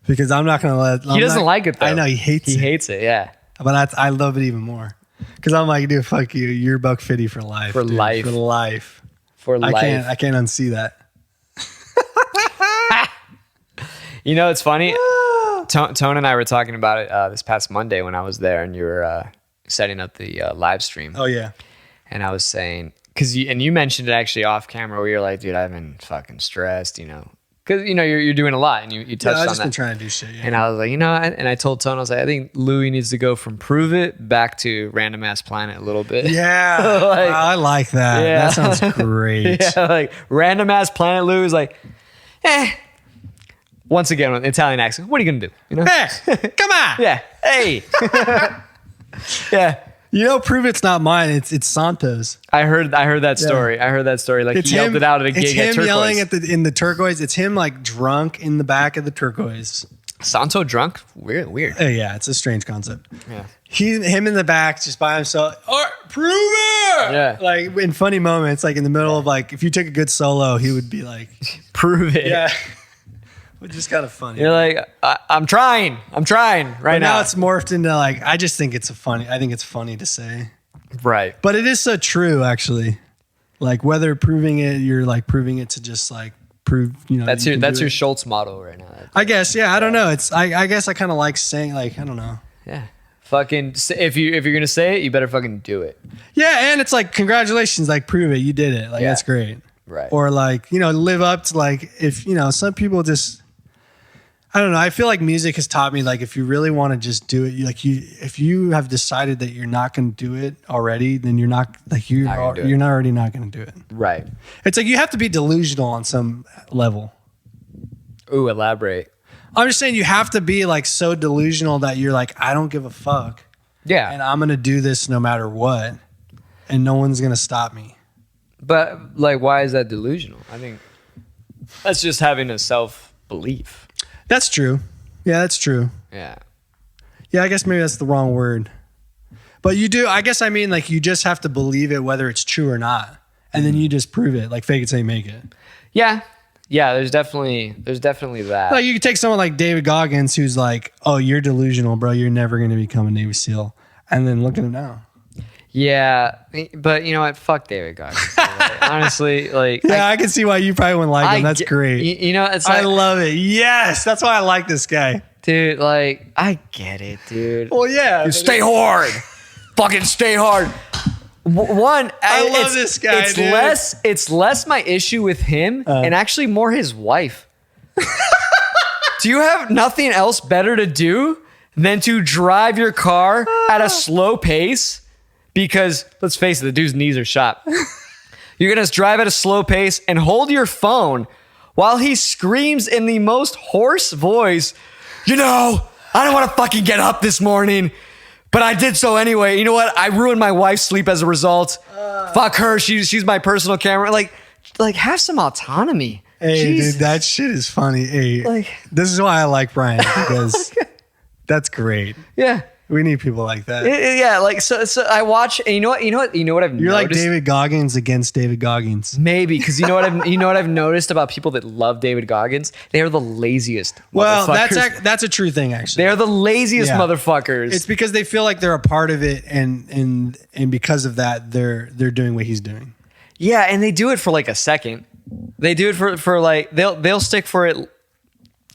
Because I'm not going to let. He doesn't like it, though. I know, he hates it. He hates it, yeah. But I love it even more. Because I'm like, dude, fuck you. You're Buck Fitty for life. For dude. life. For life. For life. I can't unsee that. You know, it's funny. Tone and I were talking about it this past Monday when I was there, and you were setting up the live stream. Oh, yeah. And I was saying, you mentioned it actually off camera, where you're like, dude, I've been fucking stressed, you know. Because, you know, you're doing a lot, and you touched on that. I've just been trying to do shit, yeah. And I was like, you know, and I told Tone, I was like, I think Louis needs to go from Prove It back to Random Ass Planet a little bit. Yeah. Like, I like that. Yeah. That sounds great. Yeah, like Random Ass Planet Louis is like, once again, with Italian accent, what are you going to do? You know? Hey, come on. Yeah. Hey. Yeah. You know, Prove It's not mine. It's Santos. I heard that story. Yeah. I heard that story. Like, it's he yelled it out at a gig at Turquoise. It's him yelling in the Turquoise. It's him like drunk in the back of the Turquoise. Santo drunk? Weird. Yeah, it's a strange concept. Yeah. Him in the back just by himself. Prove it. Yeah. Like in funny moments, like in the middle of like, if you took a good solo, he would be like, Prove it. Yeah. Which is kind of funny. You're like, I'm trying right now. Now it's morphed into like, I think it's funny to say. Right. But it is so true, actually. Like whether proving it, you're like proving it to just like prove, you know. That's your Schultz model right now. I guess, yeah. I don't know. I guess I kind of like saying like, I don't know. Yeah. Fucking, if you're gonna say it, you better fucking do it. Yeah, and it's like, congratulations, like prove it, you did it. Like that's great. Right. Or like, you know, live up to like, if you know, some people just, I don't know. I feel like music has taught me, like, if you really want to just do it, if you have decided that you're not going to do it already, then you're not already not going to do it. Right. It's like you have to be delusional on some level. Ooh, elaborate. I'm just saying you have to be like so delusional that you're like, I don't give a fuck. Yeah. And I'm going to do this no matter what. And no one's going to stop me. But like, why is that delusional? I think that's just having a self-belief. That's true. Yeah, that's true. Yeah. Yeah, I guess maybe that's the wrong word. But you do, I guess I mean like you just have to believe it whether it's true or not. And then you just prove it, like fake it till you make it. Yeah. Yeah, there's definitely that. Like you could take someone like David Goggins who's like, oh, you're delusional, bro. You're never going to become a Navy SEAL. And then look at him now. Yeah, but you know what? Fuck David Goggins. Honestly, like, yeah, I can see why you probably wouldn't like him. That's great. You know, it's like, I love it. Yes, that's why I like this guy, dude. Like, I get it, dude. Well, yeah, dude, stay hard, fucking stay hard. One, I love this guy. It's less my issue with him and actually more his wife. Do you have nothing else better to do than to drive your car at a slow pace? Because let's face it, the dude's knees are shot. You're going to drive at a slow pace and hold your phone while he screams in the most hoarse voice, you know, I don't want to fucking get up this morning, but I did so anyway. You know what? I ruined my wife's sleep as a result. Fuck her. She's my personal camera. Like have some autonomy. Hey, Jesus. dude, that shit is funny. Hey, this is why I like Brian, because that's great. Yeah. We need people like that. Yeah, like so I watch, and you know what I've noticed? You're like David Goggins against David Goggins. Maybe, because you know what I've noticed about people that love David Goggins? They are the laziest. Well, that's a true thing, actually. They are the laziest motherfuckers. It's because they feel like they're a part of it, and because of that, they're doing what he's doing. Yeah, and they do it for like a second. They do it for like they'll stick for it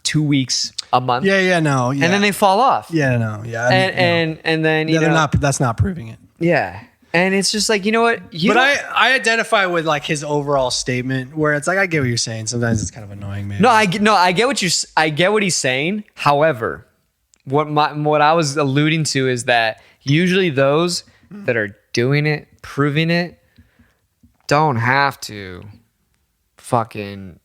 2 weeks. A month. Yeah, no. Yeah. And then they fall off. Yeah, no. Yeah. And then you know, that's not proving it. Yeah. And it's just like, you know what? But I identify with like his overall statement where it's like, I get what you're saying. Sometimes it's kind of annoying, maybe. I get what he's saying. However, what I was alluding to is that usually those that are doing it, proving it, don't have to fucking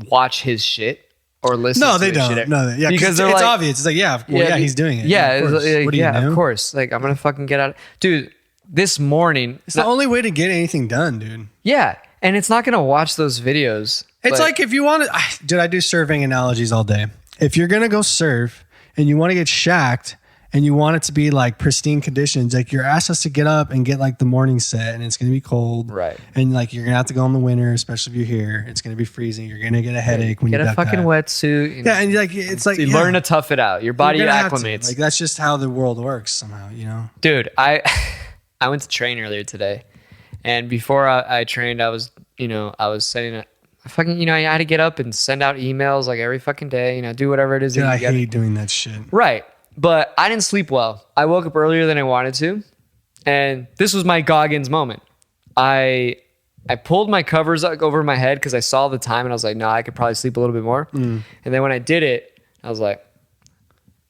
watch his shit or listen. No, to they his don't. shit. No, yeah, because it's obvious. It's like, he's doing it. Yeah, of course. What do you know? of course. Like, I'm gonna fucking get out. Dude, this morning, It's the only way to get anything done, dude. yeah, and it's not gonna watch those videos. It's like if you want to, dude, I do surfing analogies all day. If you're gonna go surf and you want to get shacked and you want it to be like pristine conditions, like your ass has to get up and get like the morning set, and it's gonna be cold, right? And like you're gonna have to go in the winter, especially if you're here. It's gonna be freezing. You're gonna get a headache when you get a fucking wetsuit. Yeah, and like it's like you learn to tough it out. Your body acclimates. Like that's just how the world works somehow, you know. Dude, I went to train earlier today, and before I trained, I was setting a fucking, I had to get up and send out emails like every fucking day, do whatever it is. Dude, I hate doing that shit. Right. But I didn't sleep well. I woke up earlier than I wanted to. And this was my Goggins moment. I pulled my covers over my head because I saw the time and I was like, no, I could probably sleep a little bit more. And then when I did it, I was like,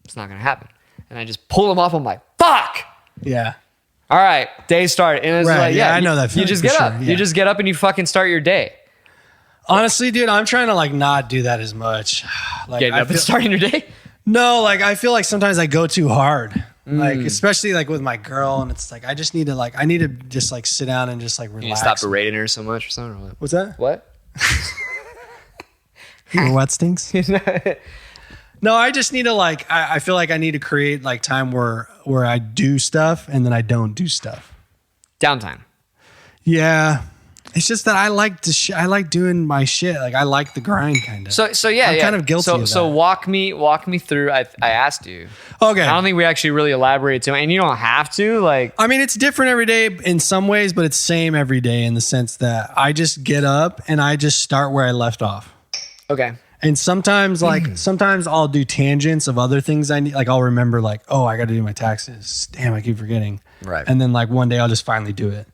it's not going to happen. And I just pulled them off. I'm like, fuck. Yeah. All right. Day started. And it's Right, like, yeah, I know that You feeling just for get sure, up. yeah. You just get up and you fucking start your day. Honestly, dude, I'm trying to like not do that as much. Like Getting up and starting your day? No, like I feel like sometimes I go too hard. Like especially like with my girl, and it's like I need to just like sit down and just like relax. You stop berating her so much or something? Or What's that? what? Your what stinks? No, I just need to like I feel like I need to create like time where I do stuff and then I don't do stuff. Downtime. Yeah. It's just that I like I like doing my shit. Like I like the grind kind of. So yeah, I'm kind of guilty of that. So walk me through. I asked you. Okay. I don't think we actually really elaborated too, and you don't have to. Like, I mean, it's different every day in some ways, but it's same every day in the sense that I just get up and I just start where I left off. okay, And sometimes sometimes I'll do tangents of other things I need. Like I'll remember like, oh, I got to do my taxes. Damn, I keep forgetting. Right. And then like one day I'll just finally do it.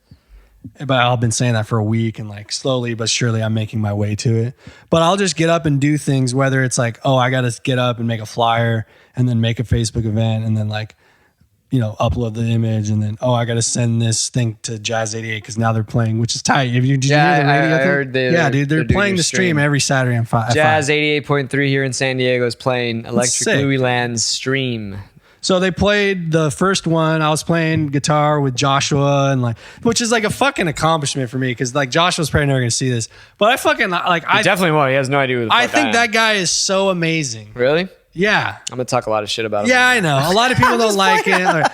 But I've been saying that for a week, and like slowly but surely I'm making my way to it. But I'll just get up and do things, whether it's like, oh, I got to get up and make a flyer and then make a Facebook event and then like, upload the image, and then, oh, I got to send this thing to Jazz 88 because now they're playing, which is tight. Did you hear the radio thing? heard dude, they're doing playing your the stream every Saturday on 5. Jazz 88.3 here in San Diego is playing Electric sick. Louis Land's stream. So they played the first one. I was playing guitar with Joshua, and like, which is like a fucking accomplishment for me because like Joshua's probably never gonna see this, but I fucking like He definitely won't. He has no idea who the fuck I think am. that guy is so amazing. Really? Yeah, I'm gonna talk a lot of shit about him. yeah, I know. A lot of people don't like it.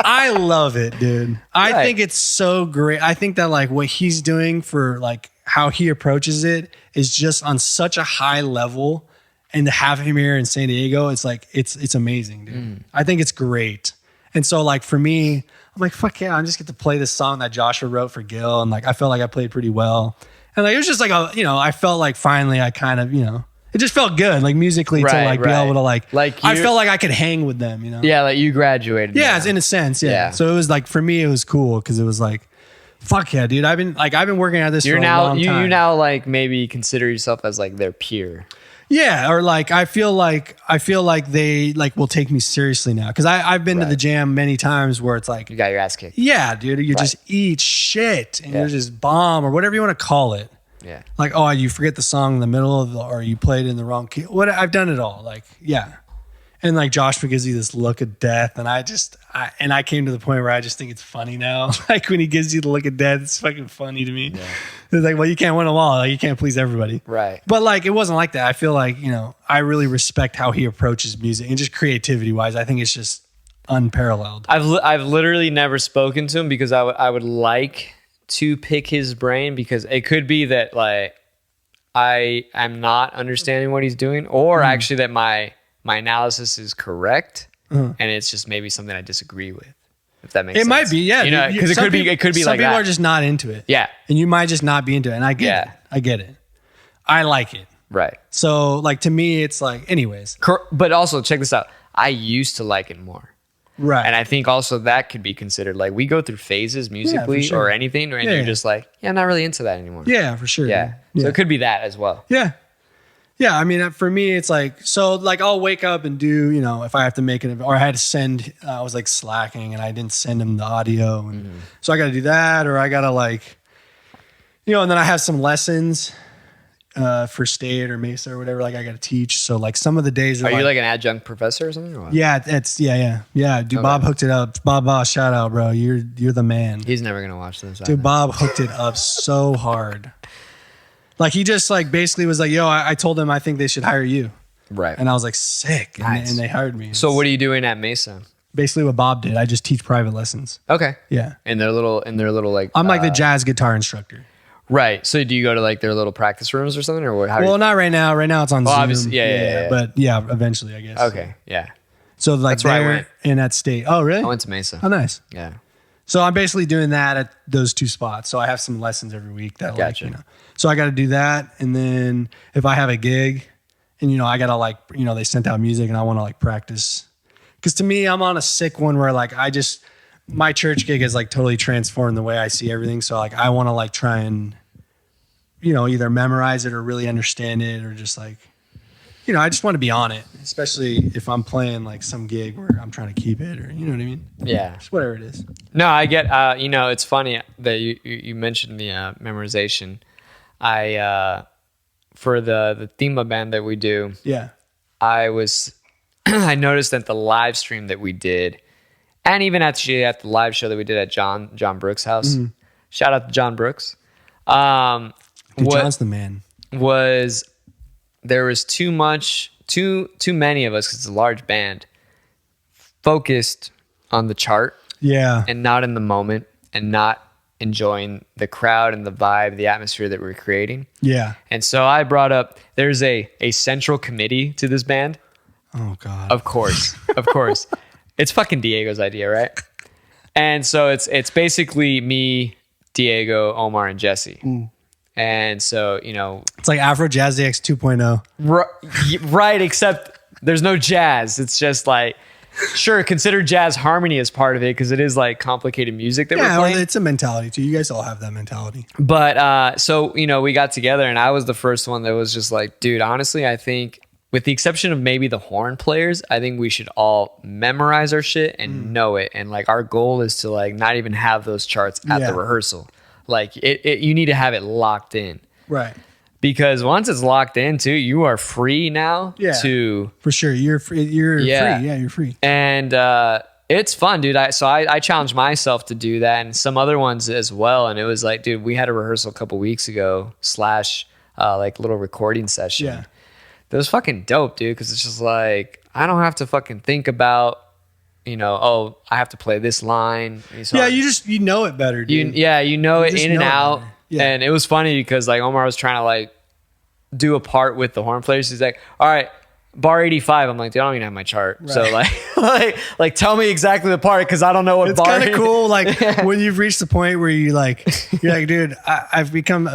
I love it, dude. I Right. think it's so great. I think that like what he's doing for like how he approaches it is just on such a high level. And to have him here in San Diego, it's like it's amazing, dude. I think it's great. And so like for me, I'm like, fuck yeah, I just get to play this song that Joshua wrote for Gil, and like I felt like I played pretty well. And like it was just like I felt like finally I kind of, it just felt good, like musically to like be able to like I felt like I could hang with them, Yeah, like you graduated. Yeah, now. it's in a sense, yeah. Yeah. So it was like for me it was cool because it was like, fuck yeah, dude. I've been working at this for a long time. You now like maybe consider yourself as like their peer. Yeah, or like I feel like they like will take me seriously now because I've been to the jam many times where it's like You got your ass kicked. yeah, dude, you just eat shit and you're just bomb or whatever you want to call it. Yeah. Like oh, you forget the song in the middle of or you played in the wrong key. What I've done it all. Like yeah, and like Joshua gives you this look of death, and I came to the point where I just think it's funny now. Like when he gives you the look of death, it's fucking funny to me. Yeah. It's like, well, you can't win them all. Like, you can't please everybody. Right. But like, it wasn't like that. I feel like, I really respect how he approaches music and just creativity wise. I think it's just unparalleled. I've literally never spoken to him because I would like to pick his brain because it could be that like I am not understanding what he's doing or actually that my analysis is correct and it's just maybe something I disagree with. If that makes sense. It might be, yeah. Because it could be like that. Some people are just not into it. Yeah. And you might just not be into it. And I get Yeah. it. I get it. I like it. Right. So like to me, it's like, anyways. But also check this out. I used to like it more. Right. And I think also that could be considered like we go through phases musically sure. or anything, and Yeah, you're yeah. just like, yeah, I'm not really into that anymore. Yeah, for sure. Yeah. Yeah. So it could be that as well. Yeah. Yeah. I mean, for me, it's like, so like I'll wake up and do, if I have to make it, or I had to send, I was like slacking and I didn't send him the audio. And so I got to do that, or I got to like, and then I have some lessons for state or Mesa or whatever. Like I got to teach. So like some of the days Are you like an adjunct professor or something? Or what? Yeah, yeah. Dude, Bob hooked it up. Bob, shout out, bro. You're the man. He's never gonna watch this. Dude, Bob hooked it up so hard. Like he just like basically was like, yo, I told him I think they should hire you. Right. And I was like, sick. Nice. And they hired me. So what are you doing at Mesa? Basically what Bob did. I just teach private lessons. Okay. Yeah. And their little like I'm like the jazz guitar instructor. Right. So do you go to like their little practice rooms or something, or what? Well, not right now. Right now it's on Zoom. Obviously, yeah. But yeah, eventually, I guess. Okay. Yeah. So like That's where I they're went. in that state. Oh, really? I went to Mesa. Oh, nice. Yeah. So I'm basically doing that at those two spots. So I have some lessons every week that Gotcha. like, so I got to do that. And then if I have a gig and, I got to like, they sent out music and I want to like practice. Cause to me, I'm on a sick one where like, my church gig has like totally transformed the way I see everything. So like, I want to like try and, either memorize it or really understand it or just like, I just want to be on it, especially if I'm playing like some gig where I'm trying to keep it or, you know what I mean? Yeah. Just whatever it is. No, I get, it's funny that you mentioned the memorization. For the theme band that we do, Yeah. I noticed that the live stream that we did, and even actually at the live show that we did at John Brooks' house, shout out to John Brooks. Dude, John's the man. There was too many of us, because it's a large band, focused on the chart Yeah. and not in the moment and not enjoying the crowd and the vibe, the atmosphere that we're creating. Yeah. And so I brought up, there's a central committee to this band. Oh God. Of course. It's fucking Diego's idea, right? And so it's basically me, Diego, Omar, and Jesse. And so, It's like Afro Jazz DX 2.0. right, except there's no jazz. It's just like, sure, consider jazz harmony as part of it, because it is like complicated music that we're Yeah, playing. it's a mentality too. You guys all have that mentality. But so, we got together and I was the first one that was just like, dude, honestly, I think with the exception of maybe the horn players, I think we should all memorize our shit and know it. And like our goal is to like not even have those charts at the rehearsal. Like you need to have it locked in. Right. Because once it's locked in too, you are free now to... For sure. You're free. You're free. Yeah, you're free. And it's fun, dude. I challenged myself to do that and some other ones as well. And it was like, dude, we had a rehearsal a couple weeks ago / like little recording session. Yeah. That was fucking dope, dude. Because it's just like, I don't have to fucking think about, I have to play this line. So you know it better, dude. You know it just in and know it out. better. Yeah. And it was funny because like Omar was trying to like do a part with the horn players. He's like, all right, bar 85. I'm like, dude, I don't even have my chart. Right. So like tell me exactly the part, because I don't know what it's bar. It's kind of cool, like when you've reached the point where you're like, dude, I've become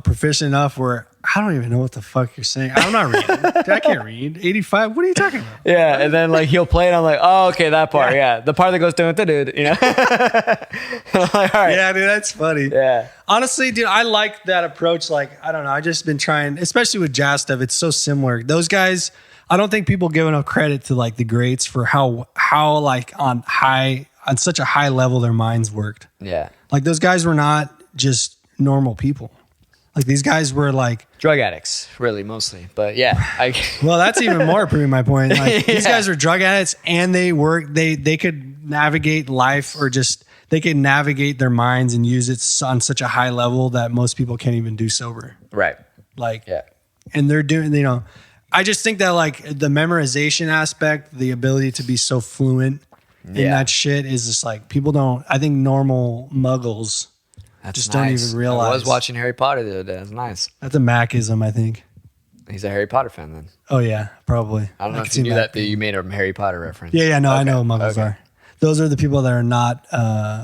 proficient enough where I don't even know what the fuck you're saying. I'm not reading. Dude, I can't read. 85. What are you talking about? Yeah, and then like he'll play it. I'm like, oh, okay, that part. Yeah, the part that goes dun, dun, dun, I'm like, all right. Yeah, dude, that's funny. Yeah. Honestly, dude, I like that approach. Like, I don't know. I just been trying, especially with jazz stuff. It's so similar. Those guys, I don't think people give enough credit to like the greats for how like on such a high level their minds worked. Yeah. Like those guys were not just normal people. Like these guys were like drug addicts, really, mostly. But yeah, well, that's even more proving my point. Like these guys were drug addicts, and they could navigate life, or just they could navigate their minds and use it on such a high level that most people can't even do sober. Right. Like, yeah. And they're doing, I just think that like the memorization aspect, the ability to be so fluent in that shit is just like I think normal muggles just don't even realize. I was watching Harry Potter the other day. That's nice. That's a Macism, I think. He's a Harry Potter fan then. Oh yeah, probably. I don't know if you knew that you made a Harry Potter reference. Yeah, no, okay. I know what muggles are. Those are the people that are not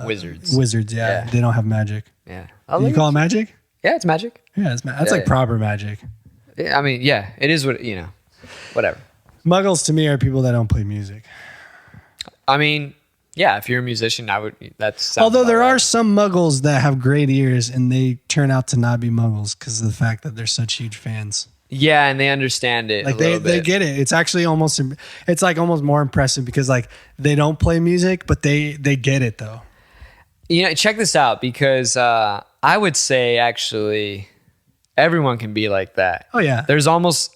wizards. Wizards, yeah. They don't have magic. Yeah. You call it magic? Yeah, it's magic. Yeah, that's like proper magic. I mean, yeah, it is what, whatever. Muggles to me are people that don't play music. I mean, yeah, if you're a musician, although there are some muggles that have great ears and they turn out to not be muggles because of the fact that they're such huge fans. Yeah, and they understand it. Like they get it. It's actually almost more impressive because like they don't play music, but they get it though. Check this out, because I would say actually Everyone can be like that. Oh yeah. There's almost,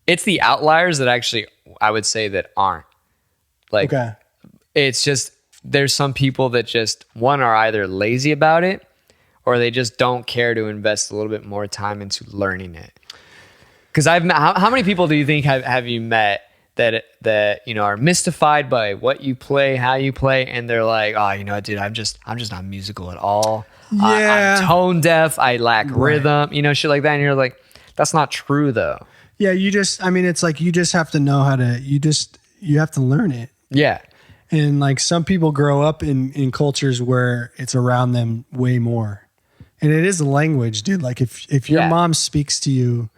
it's the outliers that actually, I would say, that aren't. Like, Okay. it's just, there's some people that just, one, are either lazy about it, or they just don't care to invest a little bit more time into learning it. Because how many people do you think have you met that you know are mystified by what you play, how you play, and they're like, oh, you know what, dude, I'm just not musical at all. Yeah. I'm tone deaf. I lack rhythm. You know, shit like that. And you're like, that's not true though. Yeah, it's like you just have to know how to. You have to learn it. Yeah. And like some people grow up in cultures where it's around them way more. And it is a language, dude. Like if your mom speaks to you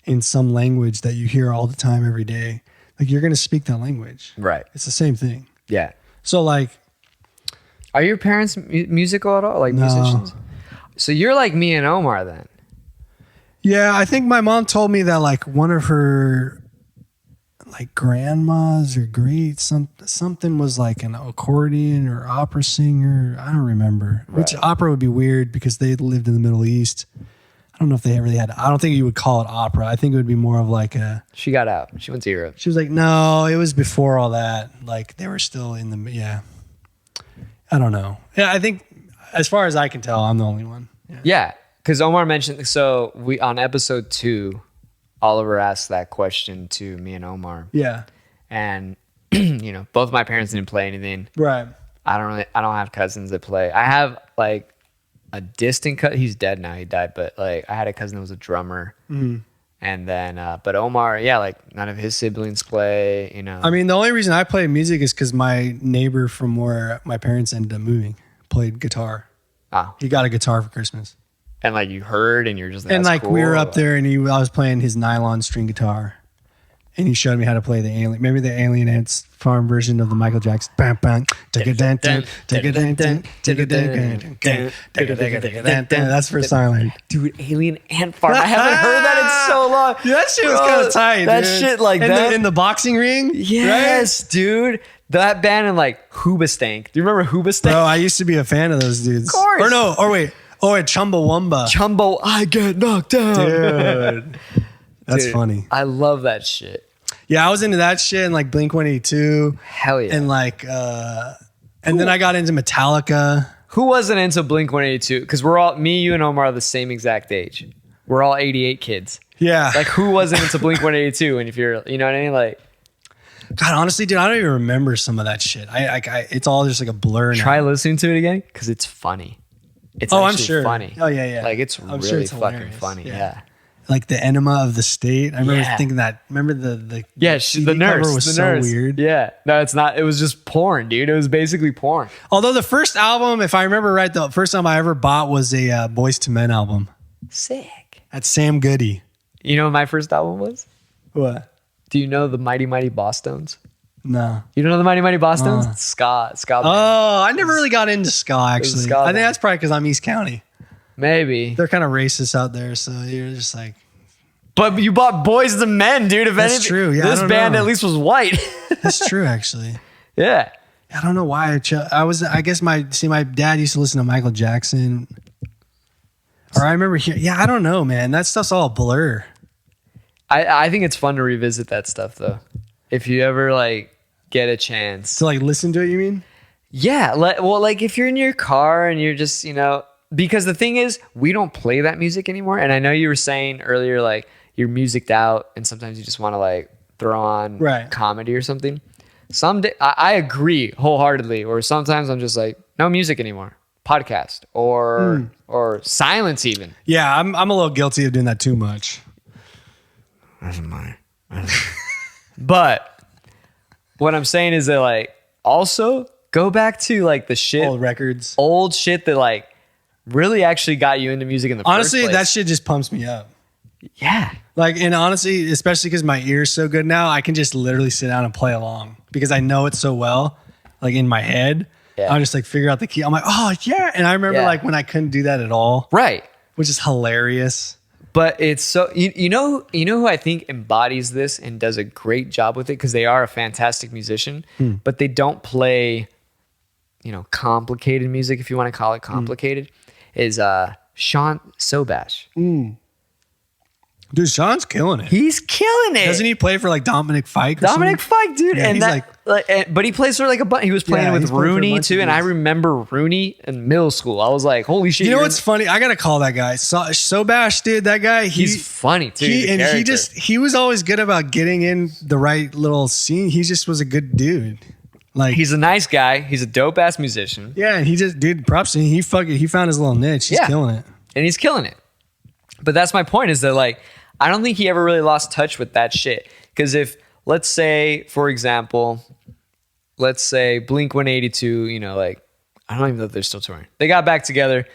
in some language that you hear all the time every day, like you're going to speak that language. Right. It's the same thing. Yeah. So like, are your parents musical at all? Like musicians? So you're like me and Omar then. yeah, I think my mom told me that like one of her like grandmas or something was like an accordion or opera singer. I don't remember. Right. Which opera would be weird because they lived in the Middle East. I don't know if they really had. I don't think you would call it opera. I think it would be more of like a. She got out. She went to Europe. She was like, no, it was before all that. Like they were still in the. Yeah. I don't know. Yeah, I think as far as I can tell, I'm the only one. Yeah, because Omar mentioned. So we on episode 2, Oliver asked that question to me and Omar. Yeah. And you know, both my parents didn't play anything. Right. I don't have cousins that play. I have like a distant cousin. He's dead now. He died, but like I had a cousin that was a drummer. Mm-hmm. And then, but Omar, yeah, like none of his siblings play. You know. I mean, the only reason I play music is because my neighbor from where my parents ended up moving played guitar. Oh. He got a guitar for Christmas. And like you heard, and you're just And like cool. we were up there, and I was playing his nylon string guitar, and he showed me how to play the Alien. Maybe the Alien Ants Farm version of the Michael Jackson. Bam bam. Take a dun dun. Take a dun dun. Take a dun dun. Take a dun dun. That's for silent. Dude, Alien Ant Farm. I haven't heard that in so long. Dude, that shit was kind of tight. That dude. shit like in that in the boxing ring. Yes, dude. That band and like Hoobastank. Do you remember Hoobastank? Bro, I used to be a fan of those dudes. Of course. Or no. Or wait. Oh, at Chumbawamba. Chumbo, I get knocked down. Dude. That's funny. I love that shit. Yeah, I was into that shit and like Blink-182. Hell yeah. And like, and then I got into Metallica. Who wasn't into Blink-182? Because me, you, and Omar are the same exact age. We're all 88 kids. Yeah. Like, who wasn't into Blink-182? And if you're, you know what I mean? Like, God, honestly, dude, I don't even remember some of that shit. It's all just like a blur now. try listening to it again because it's funny. It's I'm actually sure. funny. Oh, yeah. Like, it's I'm really sure it's fucking hilarious. funny. Yeah. Yeah. Like the enema of the state. I remember Yeah. thinking that. Remember the Yeah, CD the nurse cover was the so nurse. weird. Yeah, no, it's not. It was just porn, dude. It was basically porn. Although the first album, if I remember right, the first album I ever bought was a Boys to Men album. Sick. That's Sam Goody. You know what my first album was? What? Do you know the Mighty Mighty Bosstones? No. You don't know the Mighty Mighty Bosstones? Ska band. Oh, I never really got into ska, actually. ska I band. think that's probably because I'm East County. Maybe. They're kind of racist out there, so you're just like... But you bought Boys to Men, dude. If That's anything, true. Yeah, I this don't band know. at least was white. That's true, actually. Yeah. I don't know why I guess my dad used to listen to Michael Jackson. Or I remember I don't know, man. That stuff's all a blur. I think it's fun to revisit that stuff, though. If you ever, like, get a chance. To like listen to it, you mean? Yeah. Like, if you're in your car and you're just, you know... Because the thing is, we don't play that music anymore. And I know you were saying earlier, like, you're musiced out and sometimes you just want to, like, throw on comedy or something. Someday, I agree wholeheartedly. Or sometimes I'm just like, no music anymore. Podcast or silence even. Yeah, I'm a little guilty of doing that too much. Doesn't matter. But what I'm saying is that, like, also go back to, like, the shit. Old shit that, like, really actually got you into music in the honestly, first place. that shit just pumps me up. Yeah. Like, and honestly, especially because my ear's so good now, I can just literally sit down and play along because I know it so well, like in my head. Yeah. I'll just like figure out the key. I'm like, oh yeah. And I remember like when I couldn't do that at all. Right. Which is hilarious. But it's so, you know who I think embodies this and does a great job with it because they are a fantastic musician, but they don't play, you know, complicated music, if you want to call it complicated, is Sean Sobash. Dude, Sean's killing it. He's killing it. Doesn't he play for like Dominic Fike? Or Dominic something? Fike, dude. Yeah, and he's that, but he plays for like a bunch. He was playing with he's playing for a Rooney bunch of too, and I dudes. remember Rooney in middle school. I was like, holy shit! You know what's funny? I gotta call that guy. So Bash, dude. That guy. He's funny too. He was always good about getting in the right little scene. He just was a good dude. Like he's a nice guy. He's a dope ass musician. Yeah, and he just dude, props to him. He found his little niche. He's killing it. And he's killing it. But that's my point, is that like I don't think he ever really lost touch with that shit. Because if, let's say, for example, Blink 182, you know, like, I don't even know if they're still touring. They got back together,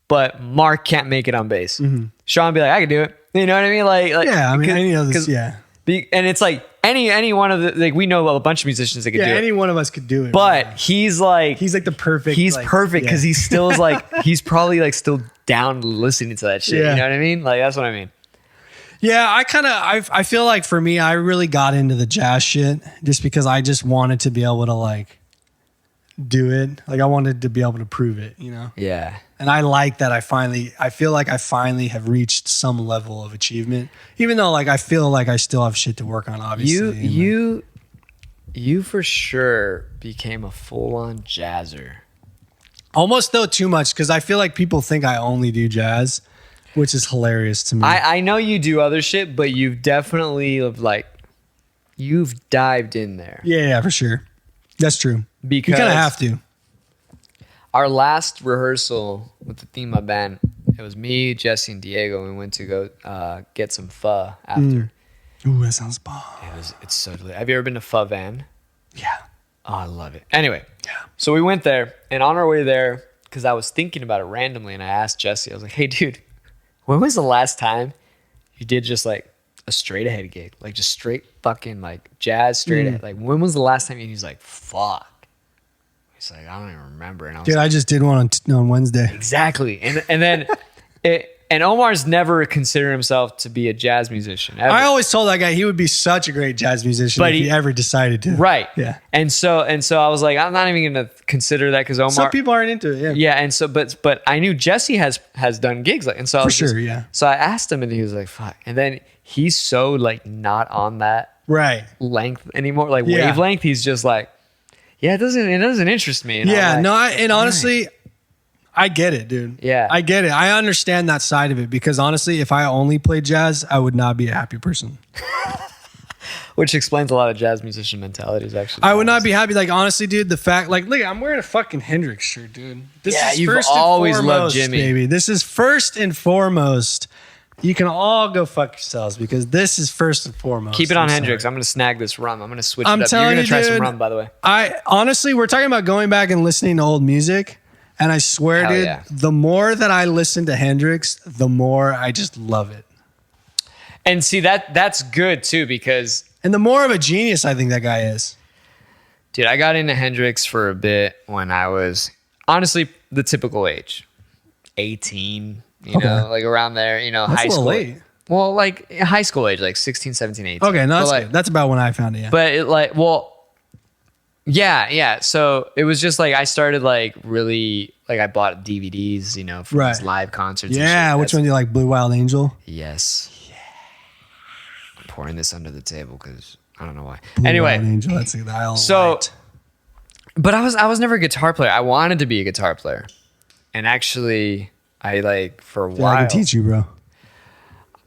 but Mark can't make it on bass. Mm-hmm. Sean be like, I can do it. You know what I mean? Like yeah, I mean, any of this, yeah. And it's like any one of the, like, we know a bunch of musicians that could do it. Yeah, any one of us could do it. But right? he's like the perfect. He's like, perfect because he still is like, he's probably like still down listening to that shit. Yeah. You know what I mean? Like, that's what I mean. Yeah, I feel like for me, I really got into the jazz shit just because I just wanted to be able to like do it. Like I wanted to be able to prove it, you know? Yeah. And I like that I feel like I finally have reached some level of achievement, even though like I feel like I still have shit to work on, obviously. You for sure became a full-on jazzer. Almost though too much, because I feel like people think I only do jazz, which is hilarious to me. I know you do other shit, but you've definitely you've dived in there. Yeah, for sure. That's true. Because you kind of have to. Our last rehearsal with the theme of my band, it was me, Jesse, and Diego. We went to go get some pho after. Ooh, that sounds bomb. It's so delicious. Have you ever been to Pho Van? Yeah. Oh, I love it. Anyway, Yeah. so we went there, and on our way there, because I was thinking about it randomly, and I asked Jesse, I was like, hey, dude, when was the last time you did just like a straight ahead gig? Like just straight fucking like jazz straight ahead. Like when was the last time? And he's like, fuck. He's like, I don't even remember. And I was Dude, like, I just did one on Wednesday. exactly. And then and Omar's never considered himself to be a jazz musician. Ever. I always told that guy he would be such a great jazz musician if he ever decided to. Right. Yeah. And so I was like, I'm not even gonna consider that because Omar. Some people aren't into it. Yeah. Yeah, and so but I knew Jesse has done gigs like, and so I was yeah. So I asked him, and he was like, "Fuck," and then he's so like not on that Right. length anymore, like wavelength. He's just like, yeah, it doesn't interest me. And Yeah. I'm like, And honestly, I get it, dude. Yeah. I get it. I understand that side of it because honestly, if I only played jazz, I would not be a happy person. which explains a lot of jazz musician mentalities. Actually, I would not be happy. Like honestly, dude, the fact, like, look, I'm wearing a fucking Hendrix shirt, dude. This is you've first and always foremost, loved Jimmy, baby. This is first and foremost. You can all go fuck yourselves because this is first and foremost. Keep it on I'm Hendrix. sorry. I'm gonna snag this rum. I'm gonna switch I'm it up. telling You're gonna you, try some dude, rum, by the way. I honestly, we're talking about going back and listening to old music, and I swear, Hell dude, yeah. the more that I listen to Hendrix, the more I just love it, And see that's good too because. and the more of a genius I think that guy is. Dude, I got into Hendrix for a bit when I was honestly the typical age, 18, you know, like around there, you know, That's high a little school. late. Well, like high school age, like 16, 17, 18. Okay, no, But that's like, good. That's about when I found it. Yeah. but it like, well, yeah. So it was just like I started like really like I bought DVDs, you know, for Right. these live concerts. and Yeah, shit. which one do you like? Blue Wild Angel? Yes. Yeah. I'm pouring this under the table because I don't know why. Blue Anyway, Wild Angel, that's the Isle of So- Light. but I was never a guitar player. I wanted to be a guitar player, and actually, I like for a Dude, while. I can teach you, bro.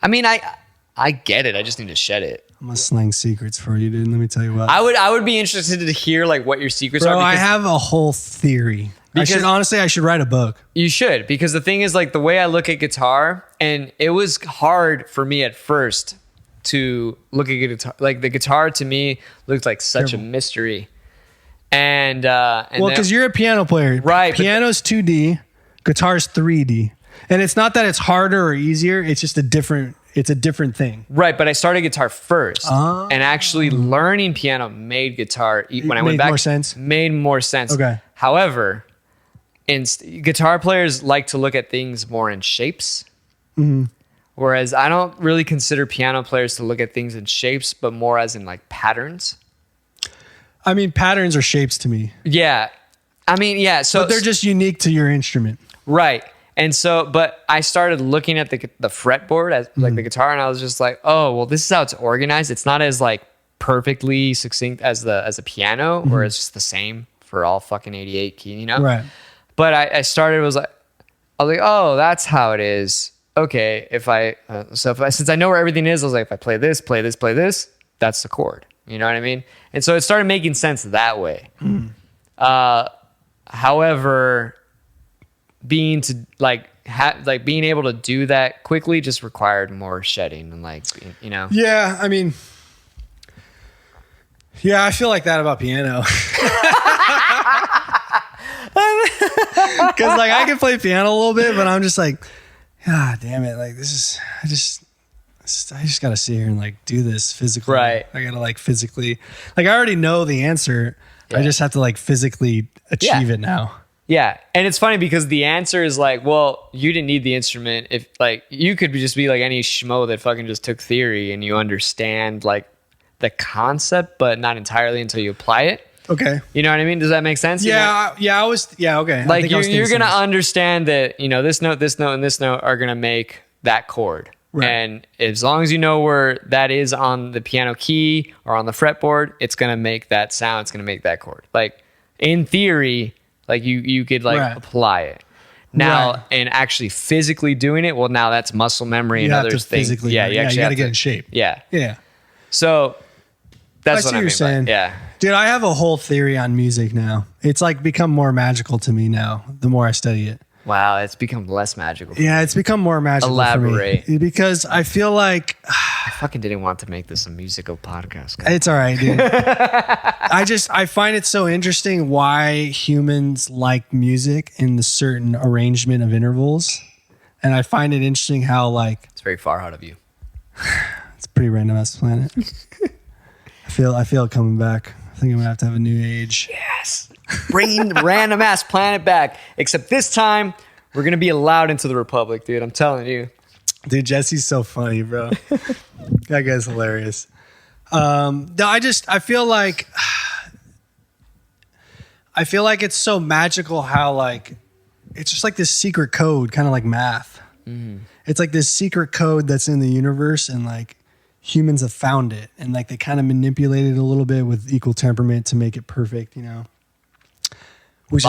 I mean, I get it. I just need to shed it. I'm gonna slang secrets for you, dude. Let me tell you what. I would be interested to hear like what your secrets Bro, are. I Because have a whole theory. I should write a book. you should, because the thing is like the way I look at guitar, and it was hard for me at first to look at guitar. Like the guitar to me looked like such a mystery. And Well, then- because you're a piano player. Right, but- Piano's 2D, guitar's 3D. And it's not that it's harder or easier, it's just a different thing. right, but I started guitar first, Oh. and actually learning piano made guitar when I went Made back more sense? Made more sense. Okay. However, guitar players like to look at things more in shapes, whereas I don't really consider piano players to look at things in shapes, but more as in like patterns. I mean, patterns are shapes to me. Yeah, I mean, yeah. So But they're just unique to your instrument. right. And so, but I started looking at the fretboard as like the guitar, and I was just like, oh, well, this is how it's organized. It's not as like perfectly succinct as a piano, where it's just the same for all fucking 88 key, you know? Right. But I started, I was like, oh, that's how it is. Okay, since I know where everything is, I was like, if I play this, that's the chord. You know what I mean? And so it started making sense that way. However, being able to do that quickly just required more shedding and like, you know. Yeah, I mean, yeah, I feel like that about piano. Because like I can play piano a little bit, but I'm just like, ah, damn it, like I just gotta sit here and like do this physically. Right. I gotta like physically, like I already know the answer. Yeah. I just have to like physically achieve it now. Yeah. And it's funny because the answer is like, well, you didn't need the instrument. If like, you could just be like any schmo that fucking just took theory and you understand like the concept, but not entirely until you apply it. Okay. You know what I mean? Does that make sense? Yeah. Okay. Like you're going to understand that, you know, this note, and this note are going to make that chord. Right. And as long as you know where that is on the piano key or on the fretboard, it's going to make that sound. It's going to make that chord. Like in theory, like you could like apply it. Now, and actually physically doing it, well, now that's muscle memory and other things. Yeah, you got to get in shape. Yeah. Yeah. So that's what you're saying. Yeah. Dude, I have a whole theory on music now. It's like become more magical to me now, the more I study it. Wow, it's become less magical. Yeah, it's become more magical. Elaborate. For me because I feel like I fucking didn't want to make this a musical podcast. It's all right, dude. I find it so interesting why humans like music in the certain arrangement of intervals. And I find it interesting how like it's very far out of you. It's a pretty random ass planet. I feel it coming back. I think I'm gonna have to have a new age. Yes. Bringing the random ass planet back. Except this time, we're going to be allowed into the Republic, dude. I'm telling you. Dude, Jesse's so funny, bro. That guy's hilarious. I feel like it's so magical how like it's just like this secret code, kind of like math. It's like this secret code that's in the universe, and like humans have found it, and like they kind of manipulated it a little bit with equal temperament to make it perfect, you know. Which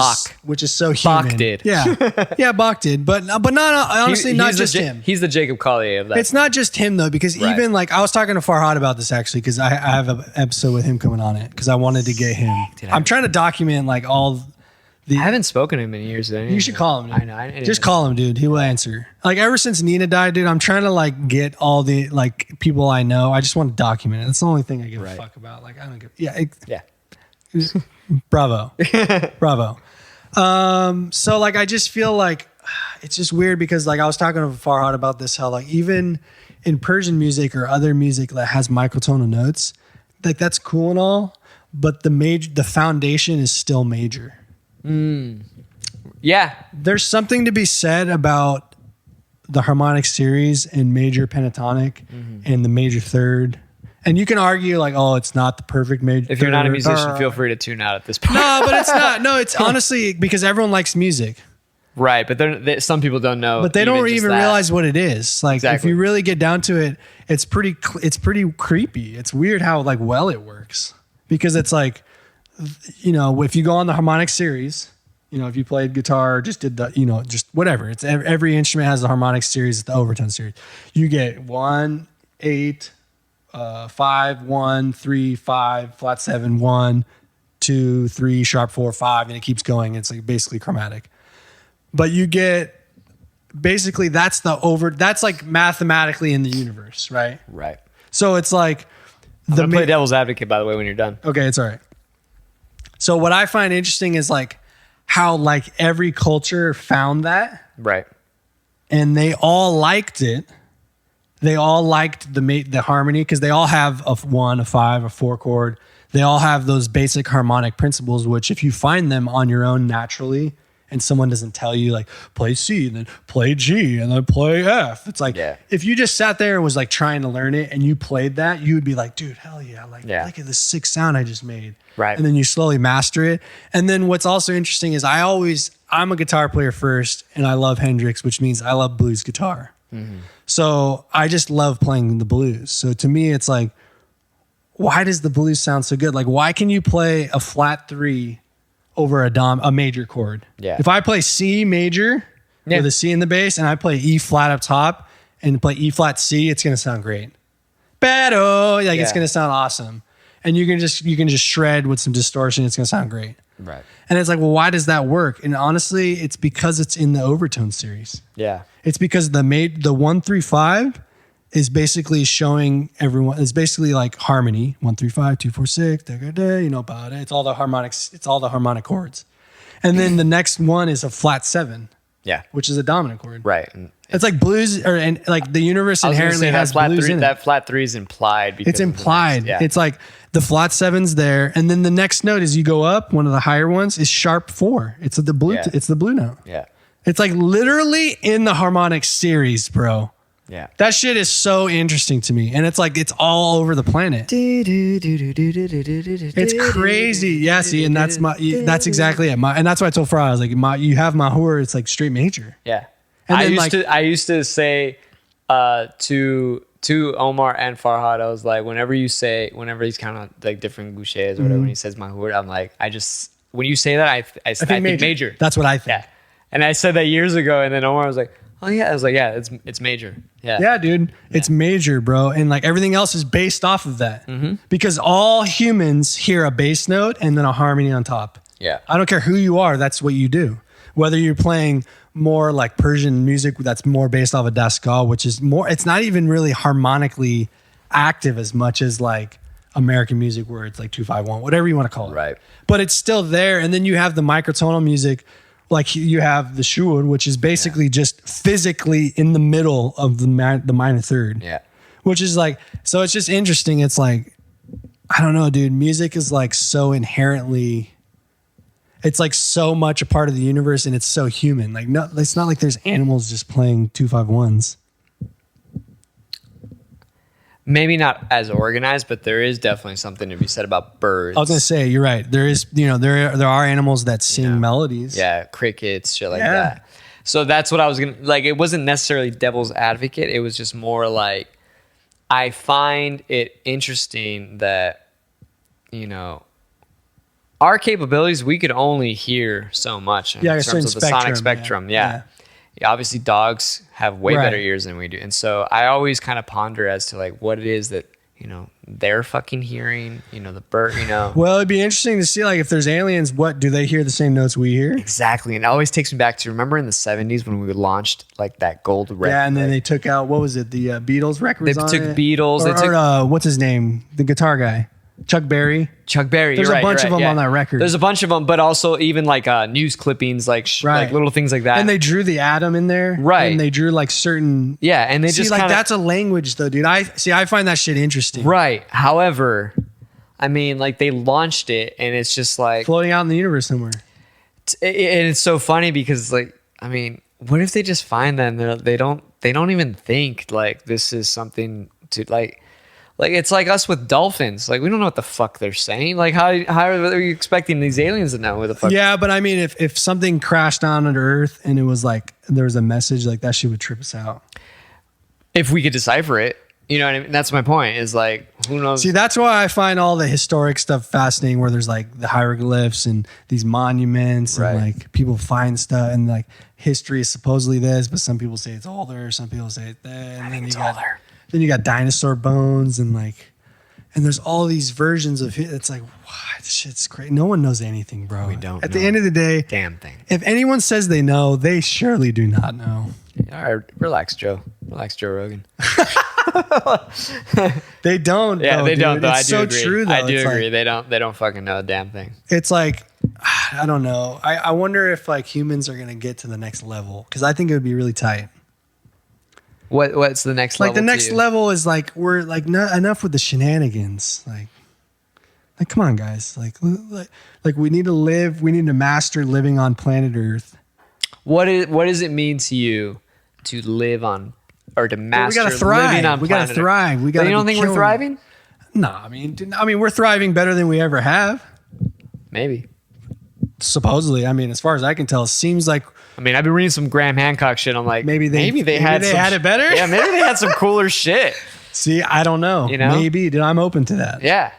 is so human. Bach did. Yeah, Bach did. But not honestly, not just him. He's the Jacob Collier of that. It's not just him though, because even like I was talking to Farhad about this actually, because I have an episode with him coming on it because I wanted to get him. Dude, I'm trying to document like all the. I haven't spoken to him in years. You should call him. Dude. I know. Just call him, dude. He will answer. Like ever since Nina died, dude, I'm trying to like get all the like people I know. I just want to document it. That's the only thing I give a fuck about. Like I don't give. Yeah. Bravo. So like I just feel like it's just weird because like I was talking to Farhad about this, how like even in Persian music or other music that has microtonal notes, like that's cool and all, but the foundation is still major. Yeah. There's something to be said about the harmonic series and major pentatonic and the major third. And you can argue like, oh, it's not the perfect major. If you're not a musician, feel free to tune out at this point. No, but it's not. No, it's honestly because everyone likes music. Right, but some people don't know. But they don't even realize what it is. Like exactly. If you really get down to it, it's pretty creepy. It's weird how like well it works. Because it's like, you know, if you go on the harmonic series, you know, if you played guitar, just did the, you know, just whatever. It's every instrument has the harmonic series, the overtone series. You get 1, 8, 5, 1, 3, 5, flat 7, 1, 2, 3, sharp 4, 5, and it keeps going. It's like basically chromatic. But you get basically that's like mathematically in the universe, right? Right. So it's like I'm gonna play devil's advocate, by the way, when you're done. Okay, it's all right. So what I find interesting is like how like every culture found that. Right. And they all liked it. They all liked the harmony because they all have a 1, a 5, a 4 chord. They all have those basic harmonic principles, which if you find them on your own naturally and someone doesn't tell you like play C and then play G and then play F. It's like if you just sat there and was like trying to learn it and you played that, you would be like, dude, hell yeah. Like look at this sick sound I just made. Right. And then you slowly master it. And then what's also interesting is I always I'm a guitar player first, and I love Hendrix, which means I love blues guitar. So I just love playing the blues. So to me, it's like, why does the blues sound so good? Like, why can you play a flat 3 over a major chord? Yeah. If I play C major with a C in the bass, and I play E flat up top and play E flat C, it's gonna sound great. It's gonna sound awesome. And you can just shred with some distortion. It's gonna sound great. Right. And it's like, well, why does that work? And honestly, it's because it's in the overtone series. Yeah. It's because the 1-3-5 is basically showing everyone. It's basically like harmony. 1-3-5, 2-4-6. Da, da, da, you know about it. It's all the harmonics. It's all the harmonic chords. And then the next one is a flat 7. Yeah. Which is a dominant chord. Right. And it's like blues, and like the universe inherently has blues in it. That flat 3 is implied. Because it's implied. Yeah. It's like the flat 7's there, and then the next note as you go up, one of the higher ones is sharp 4. It's the blue. Yeah. It's the blue note. Yeah. It's like literally in the harmonic series, bro. Yeah. That shit is so interesting to me, and it's like it's all over the planet. It's crazy. Yeah, see, and that's exactly it. And that's why I told Fry, I was like, you have Mahur, it's like straight major. Yeah. And I used to say to Omar and Farhad, I was like, whenever he's kind of like different bouchers or whatever, when he says Mahur, I'm like, when you say that, I think major. That's what I think. Yeah. And I said that years ago, and then Omar was like, oh yeah. I was like, yeah, it's major. Yeah. Yeah, dude. It's major, bro. And like everything else is based off of that. Because all humans hear a bass note and then a harmony on top. Yeah. I don't care who you are, that's what you do. Whether you're playing more like Persian music that's more based off of Daskal, which is more, it's not even really harmonically active as much as like American music where it's like 2-5-1, whatever you want to call it. Right. But it's still there. And then you have the microtonal music, like you have the shuud, which is basically just physically in the middle of the minor third. Yeah. Which is like, so it's just interesting. It's like, I don't know, dude. Music is like so inherently, it's like so much a part of the universe, and it's so human. Like, no, it's not like there's animals just playing 2-5-1s. Maybe not as organized, but there is definitely something to be said about birds. I was gonna say, you're right. There is, there are animals that sing melodies. Yeah, crickets, shit like that. So that's what I was gonna like. It wasn't necessarily devil's advocate. It was just more like, I find it interesting that, our capabilities, we could only hear so much in terms of the sonic spectrum. Yeah. Obviously, dogs have way better ears than we do. And so I always kind of ponder as to like what it is that, they're fucking hearing, the bird, Well, it'd be interesting to see like if there's aliens, what do they hear the same notes we hear? Exactly. And it always takes me back to, remember in the 70s when we launched like that gold record? Yeah, and then they took out, what was it? The Beatles records They took Beatles. Or what's his name? The guitar guy. Chuck Berry. There's a bunch of them on that record. There's a bunch of them, but also even like news clippings, like little things like that. And they drew the atom in there. Right. And they drew like certain. Yeah. And they just like that's a language though, dude. I find that shit interesting. Right. However, I mean, like they launched it and it's just like floating out in the universe somewhere. And it's so funny because like, I mean, what if they just find that and they don't even think like this is something to like it's like us with dolphins. Like we don't know what the fuck they're saying. Like how are you expecting these aliens to know what the fuck? Yeah, but I mean, if something crashed down under Earth and it was like there was a message, like that shit would trip us out. If we could decipher it, you know what I mean? That's my point. Is like who knows? See, that's why I find all the historic stuff fascinating. Where there's like the hieroglyphs and these monuments, and like people find stuff, and like history is supposedly this, but some people say it's older, some people say it's that. And I think it's older. Then you got dinosaur bones and there's all these versions of it. It's like, what? This shit's crazy. No one knows anything, bro. We don't At know the end of the day, damn thing. If anyone says they know, they surely do not know. All right, relax, Joe. Relax, Joe Rogan. They don't. Yeah, though, they don't. Dude. Though. It's so true. Though. I do agree. Like, they don't fucking know a damn thing. It's like, I don't know. I wonder if like humans are gonna get to the next level because I think it would be really tight. What's the next level? Like the next level is like we're like not enough with the shenanigans. Like come on, guys. Like we need to live. We need to master living on planet Earth. What does it mean to you to live on or to master we gotta thrive. living on we planet gotta thrive. Earth? We gotta. You don't think we're thriving? No, I mean we're thriving better than we ever have. Maybe. supposedly, I mean, as far as I can tell, it seems like I mean, I've been reading some Graham Hancock shit. I'm like, maybe they had it better. Yeah, maybe they had some cooler shit. See, I don't know. You know? Maybe. Dude, I'm open to that. Yeah.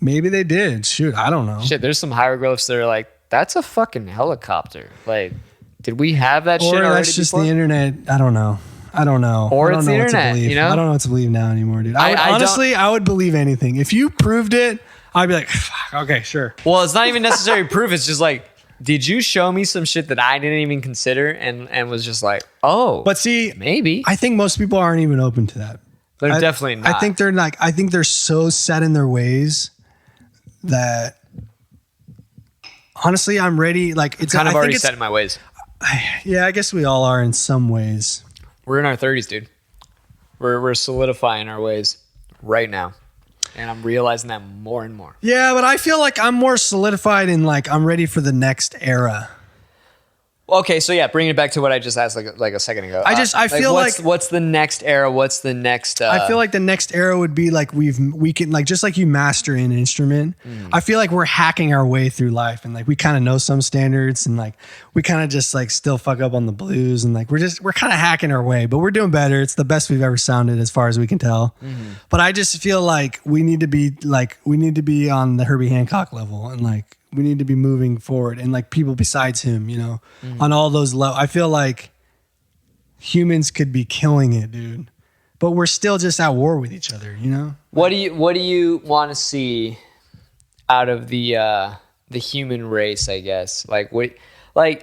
Maybe they did. Shoot, I don't know. Shit, there's some hieroglyphs that are like, that's a fucking helicopter. Like, did we have that shit Or already that's just before? the internet. I don't know. Or I don't know it's the what to internet, believe. you know? I don't know what to believe now anymore, dude. Honestly, I would believe anything. If you proved it, I'd be like, fuck, okay, sure. Well, it's not even necessary proof. It's just like, did you show me some shit that I didn't even consider and was just like, oh, But see, maybe. I think most people aren't even open to that. They're definitely not. I think they're so set in their ways that honestly, I'm ready. Like it's kind of I already think set in my ways. Yeah, I guess we all are in some ways. We're in our 30s, dude. We're solidifying our ways right now. And I'm realizing that more and more. Yeah, but I feel like I'm more solidified in like I'm ready for the next era. Okay, so yeah, bringing it back to what I just asked like a second ago. I feel what's the next era? What's the next? I feel like the next era would be like we can like just like you master an instrument. I feel like we're hacking our way through life and like we kind of know some standards and like we kind of just like still fuck up on the blues and like we're kind of hacking our way, but we're doing better. It's the best we've ever sounded as far as we can tell. But I just feel like we need to be on the Herbie Hancock level and like we need to be moving forward and like people besides him, you know, on all those levels. I feel like humans could be killing it, dude, but we're still just at war with each other, you know? What do you want to see out of the human race, I guess? Like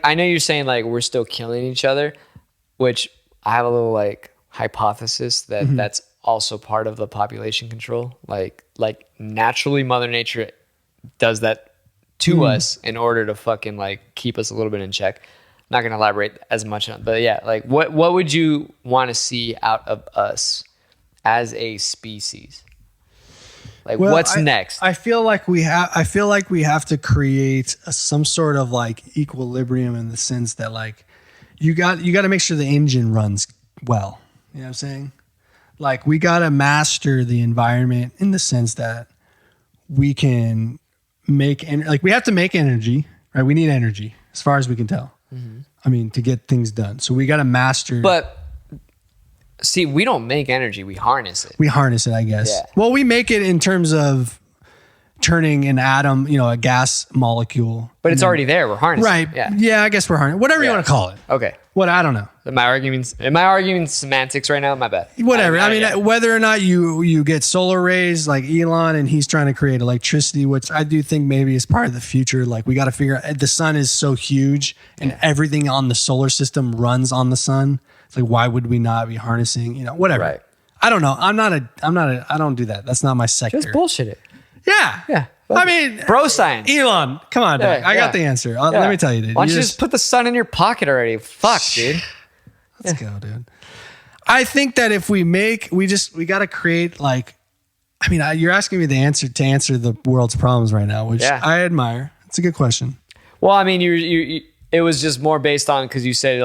I know you're saying like we're still killing each other, which I have a little like hypothesis that that's also part of the population control. Like naturally Mother Nature does that to us in order to fucking like keep us a little bit in check. Not going to elaborate as much on, but yeah, like what would you want to see out of us as a species? Like what's next? I feel like we have to create some sort of like equilibrium in the sense that like you got to make sure the engine runs well. You know what I'm saying? Like we got to master the environment in the sense that we can we have to make energy, right? We need energy as far as we can tell. I mean, to get things done. So we got to master. But see, we don't make energy. We harness it. We harness it, I guess. Yeah. Well, we make it in terms of turning an atom, you know, a gas molecule. But it's already there. We're harnessing. Right. Yeah. Yeah, I guess we're harnessing. Whatever you want to call it. Okay. What? I don't know. Am I arguing semantics right now? My bad. Whatever. I mean, whether or not you get solar rays like Elon and he's trying to create electricity, which I do think maybe is part of the future. Like we got to figure out the sun is so huge and everything on the solar system runs on the sun. It's like, why would we not be harnessing, you know, whatever. Right. I don't know. I don't do that. That's not my sector. Just bullshit it. Yeah. Yeah. I mean, bro science. Elon, come on, dude. I got the answer. Let me tell you, dude. Why don't you just put the sun in your pocket already? Fuck, dude. Let's go, dude. I think that if we got to create like, I mean, you're asking me the answer to answer the world's problems right now, which I admire. It's a good question. Well, I mean, you it was just more based on because you said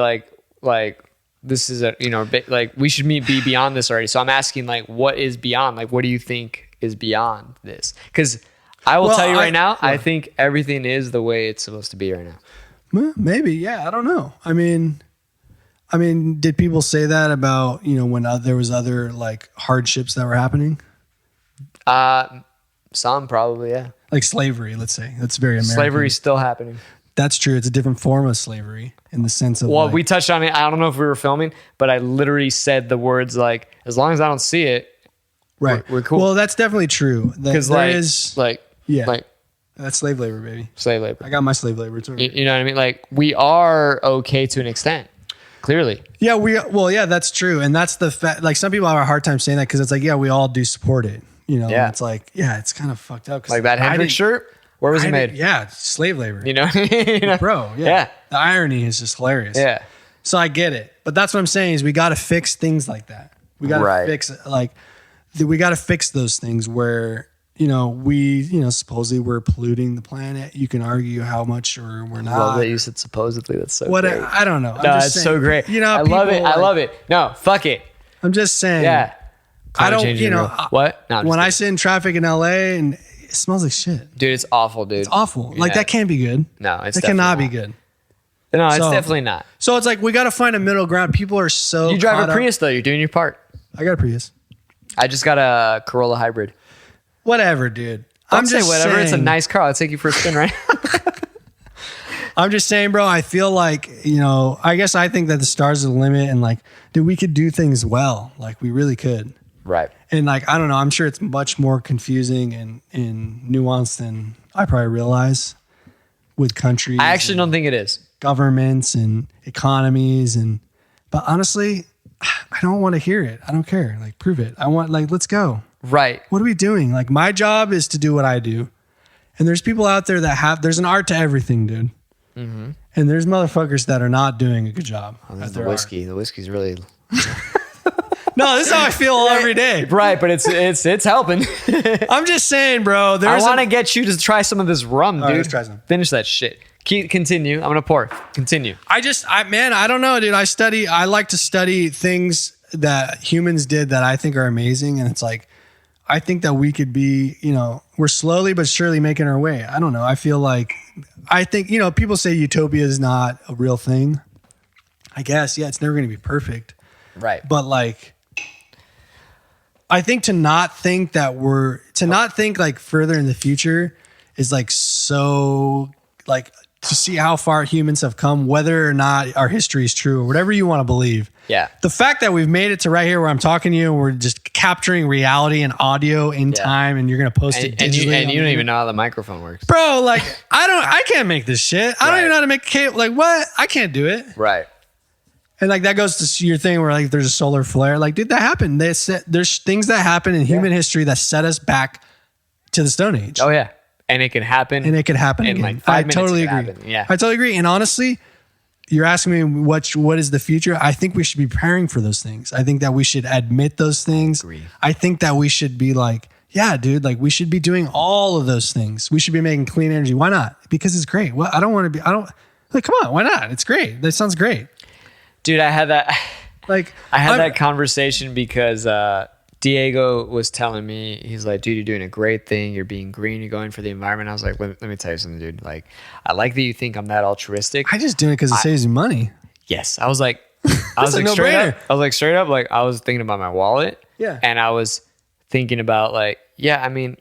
like this is a, you know, like we should be beyond this already. So I'm asking like, what is beyond? Like, what do you think is beyond this? Because I will tell you right now, I think everything is the way it's supposed to be right now. Well, maybe, yeah. I don't know. I mean, did people say that about, you know, when there was other like hardships that were happening? Some probably, yeah. Like slavery, let's say. That's very American. Slavery's still happening. That's true. It's a different form of slavery in the sense of. Well, we touched on it. I don't know if we were filming, but I literally said the words like, as long as I don't see it, right, we're cool. Well, that's definitely true. Because that's slave labor, baby. Slave labor. I got my slave labor too. You know what I mean? Like we are okay to an extent. Clearly. Yeah, that's true. And that's the fact. Like some people have a hard time saying that because it's like, yeah, we all do support it. You know, it's like, yeah, it's kind of fucked up. Like that Hendrix shirt, where was it made? Yeah, slave labor. You know? Bro, yeah. The irony is just hilarious. Yeah. So I get it. But that's what I'm saying is we got to fix things like that. We got to fix we got to fix those things where, you know, supposedly we're polluting the planet. You can argue how much or we're not. I love that you said supposedly. That's so great. I don't know. No, it's so great. You know, I love it. I love it. No, fuck it. I'm just saying. Yeah. I don't, you know, what? No, when I sit in traffic in LA and It smells like shit. Dude, it's awful, dude. It's awful. Like Yeah. that can't be good. No, it's That definitely cannot be not. good. No, it's So- definitely not. So it's like we got to find a middle ground. People are so. You drive caught a up- Prius though. You're doing your part. I got a Prius. I just got a Corolla hybrid. Whatever, dude. I'm saying whatever. It's a saying- nice car. I'll take you for a spin, right? I'm just saying, bro, I feel like, I guess I think that the stars are the limit and like, dude, we could do things well. Like we really could. Right. And like, I don't know, I'm sure it's much more confusing and nuanced than I probably realize with countries. I actually don't think it is. Governments and economies but honestly, I don't want to hear it. I don't care. Like prove it. I want let's go. Right. What are we doing? Like my job is to do what I do. And there's people out there that there's an art to everything, dude. Mm-hmm. And there's motherfuckers that are not doing a good job. Oh, this at is the their whiskey. The whiskey's really art. No, this is how I feel every day. right, but it's helping. I'm just saying, bro. I want to get you to try some of this rum, dude. All right, let's try some. Finish that shit. Continue. I'm gonna pour. Continue. I don't know, dude. I like to study things that humans did that I think are amazing. And it's like, I think that we could be, we're slowly but surely making our way. I don't know. I think, people say utopia is not a real thing. I guess, yeah, it's never going to be perfect. Right. But like, I think to not think like further in the future is like so like to see how far humans have come, whether or not our history is true or whatever you want to believe. Yeah. The fact that we've made it to right here where I'm talking to you and we're just capturing reality and audio in time and you're going to post it digitally. And you don't even know how the microphone works. Bro, like I can't make this shit. I don't even know how to make a cable. Like what? I can't do it. Right. And like that goes to your thing where like there's a solar flare. Like, dude, that happened. There's things that happen in human history that set us back to the Stone Age. Oh yeah. And it can happen. And it could happen in again. like 5 I minutes. totally it can agree. happen. Yeah. I totally agree. And honestly, you're asking me what is the future? I think we should be preparing for those things. I think that we should admit those things. Agree. I think that we should be like, yeah, dude, like we should be doing all of those things. We should be making clean energy. Why not? Because it's great. Well, come on, why not? It's great. That sounds great. Dude, I had that Like conversation because Diego was telling me, he's like, dude, you're doing a great thing. You're being green. You're going for the environment. I was like, let me tell you something, dude. Like, I like that you think I'm that altruistic. I just do it because it saves you money. Yes. I was like, straight no-brainer. up. I was like, straight up, like, I was thinking about my wallet. Yeah. And I was thinking about like, yeah, I mean,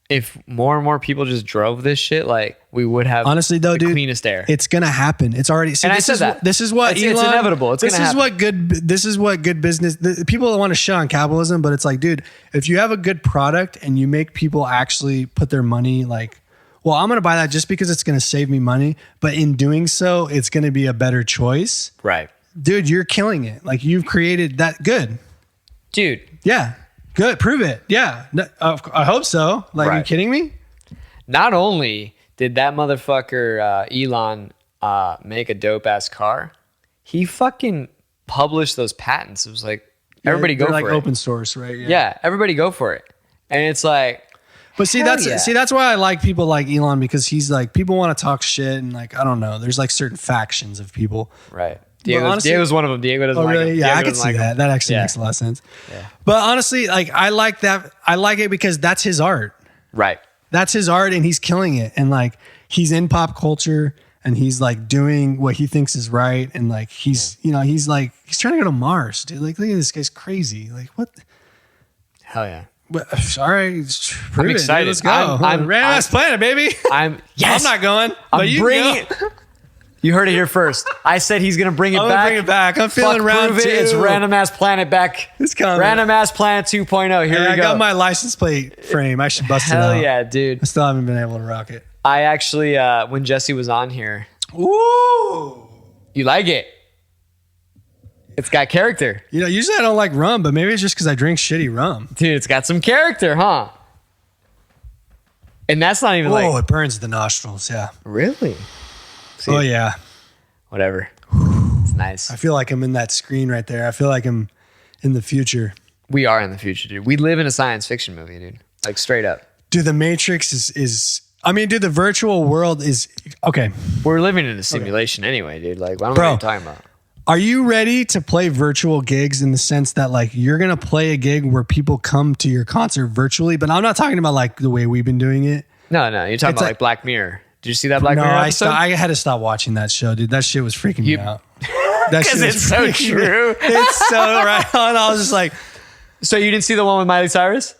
if more and more people just drove this shit, like we would have honestly though, the dude, cleanest air. It's gonna happen. It's already. See, And this I said is that. This is what It's Elon. inevitable. It's this gonna is happen. what good. This is what good business. People want to shit on capitalism, but it's like, dude, if you have a good product and you make people actually put their money, like, well, I'm gonna buy that just because it's gonna save me money, but in doing so, it's gonna be a better choice. Right. Dude, you're killing it. Like you've created that. Good. Dude. Yeah. Good. Prove it. Yeah. I hope so. Like, are you Right. kidding me? Not only did that motherfucker Elon make a dope ass car, he fucking published those patents. It was like everybody go They're for like it. open source, right? Yeah, everybody go for it. And it's like, But see, hell yeah. that's why I like people like Elon, because he's like, people want to talk shit and like, I don't know. There's like certain factions of people. Right. honestly- Diego's one of them. Diego doesn't Oh, like really? him. Yeah, Diego I can doesn't see like that. him. That actually Yeah. makes a lot of sense. Yeah. But honestly, like, I like that. I like it because that's his art. Right. That's his art, and he's killing it. And like, he's in pop culture, and he's like doing what he thinks is right. And like, he's he's like, he's trying to go to Mars, dude. Like, look at this guy's crazy. Like, what? Hell yeah. But, all right, prove it, dude. excited. Let's go. I'm Random ass planet, baby. I'm not going. I'm but you bringing can go. it. You heard it here first. I said he's gonna bring it I'm back. gonna bring it back. I'm feeling Fuck, round prove two. it. It's Random Ass Planet back. It's coming. Random Ass Planet 2.0. Here Hey, we I go. got my license plate frame. I should bust it Hell out. yeah, dude. I still haven't been able to rock it. I actually, when Jesse was on here, Ooh. you like it. It's got character. Usually I don't like rum, but maybe it's just because I drink shitty rum. Dude, it's got some character, huh? And that's not even Oh, like... it burns the nostrils. Yeah. Really? See, Oh, yeah. whatever. It's nice. I feel like I'm in that screen right there. I feel like I'm in the future. We are in the future, dude. We live in a science fiction movie, dude. Like, straight up. Dude, the Matrix is I mean, dude, the virtual world is okay. We're living in a simulation anyway, dude. Like, I don't know Bro. what you're talking about. Are you ready to play virtual gigs in the sense that like you're going to play a gig where people come to your concert virtually? But I'm not talking about like the way we've been doing it. No, you're talking about like Black Mirror. Did you see that Black Mirror episode? I had to stop watching that show, dude. That shit was freaking me out. Because it's so true. It's so right on. I was just like, so you didn't see the one with Miley Cyrus?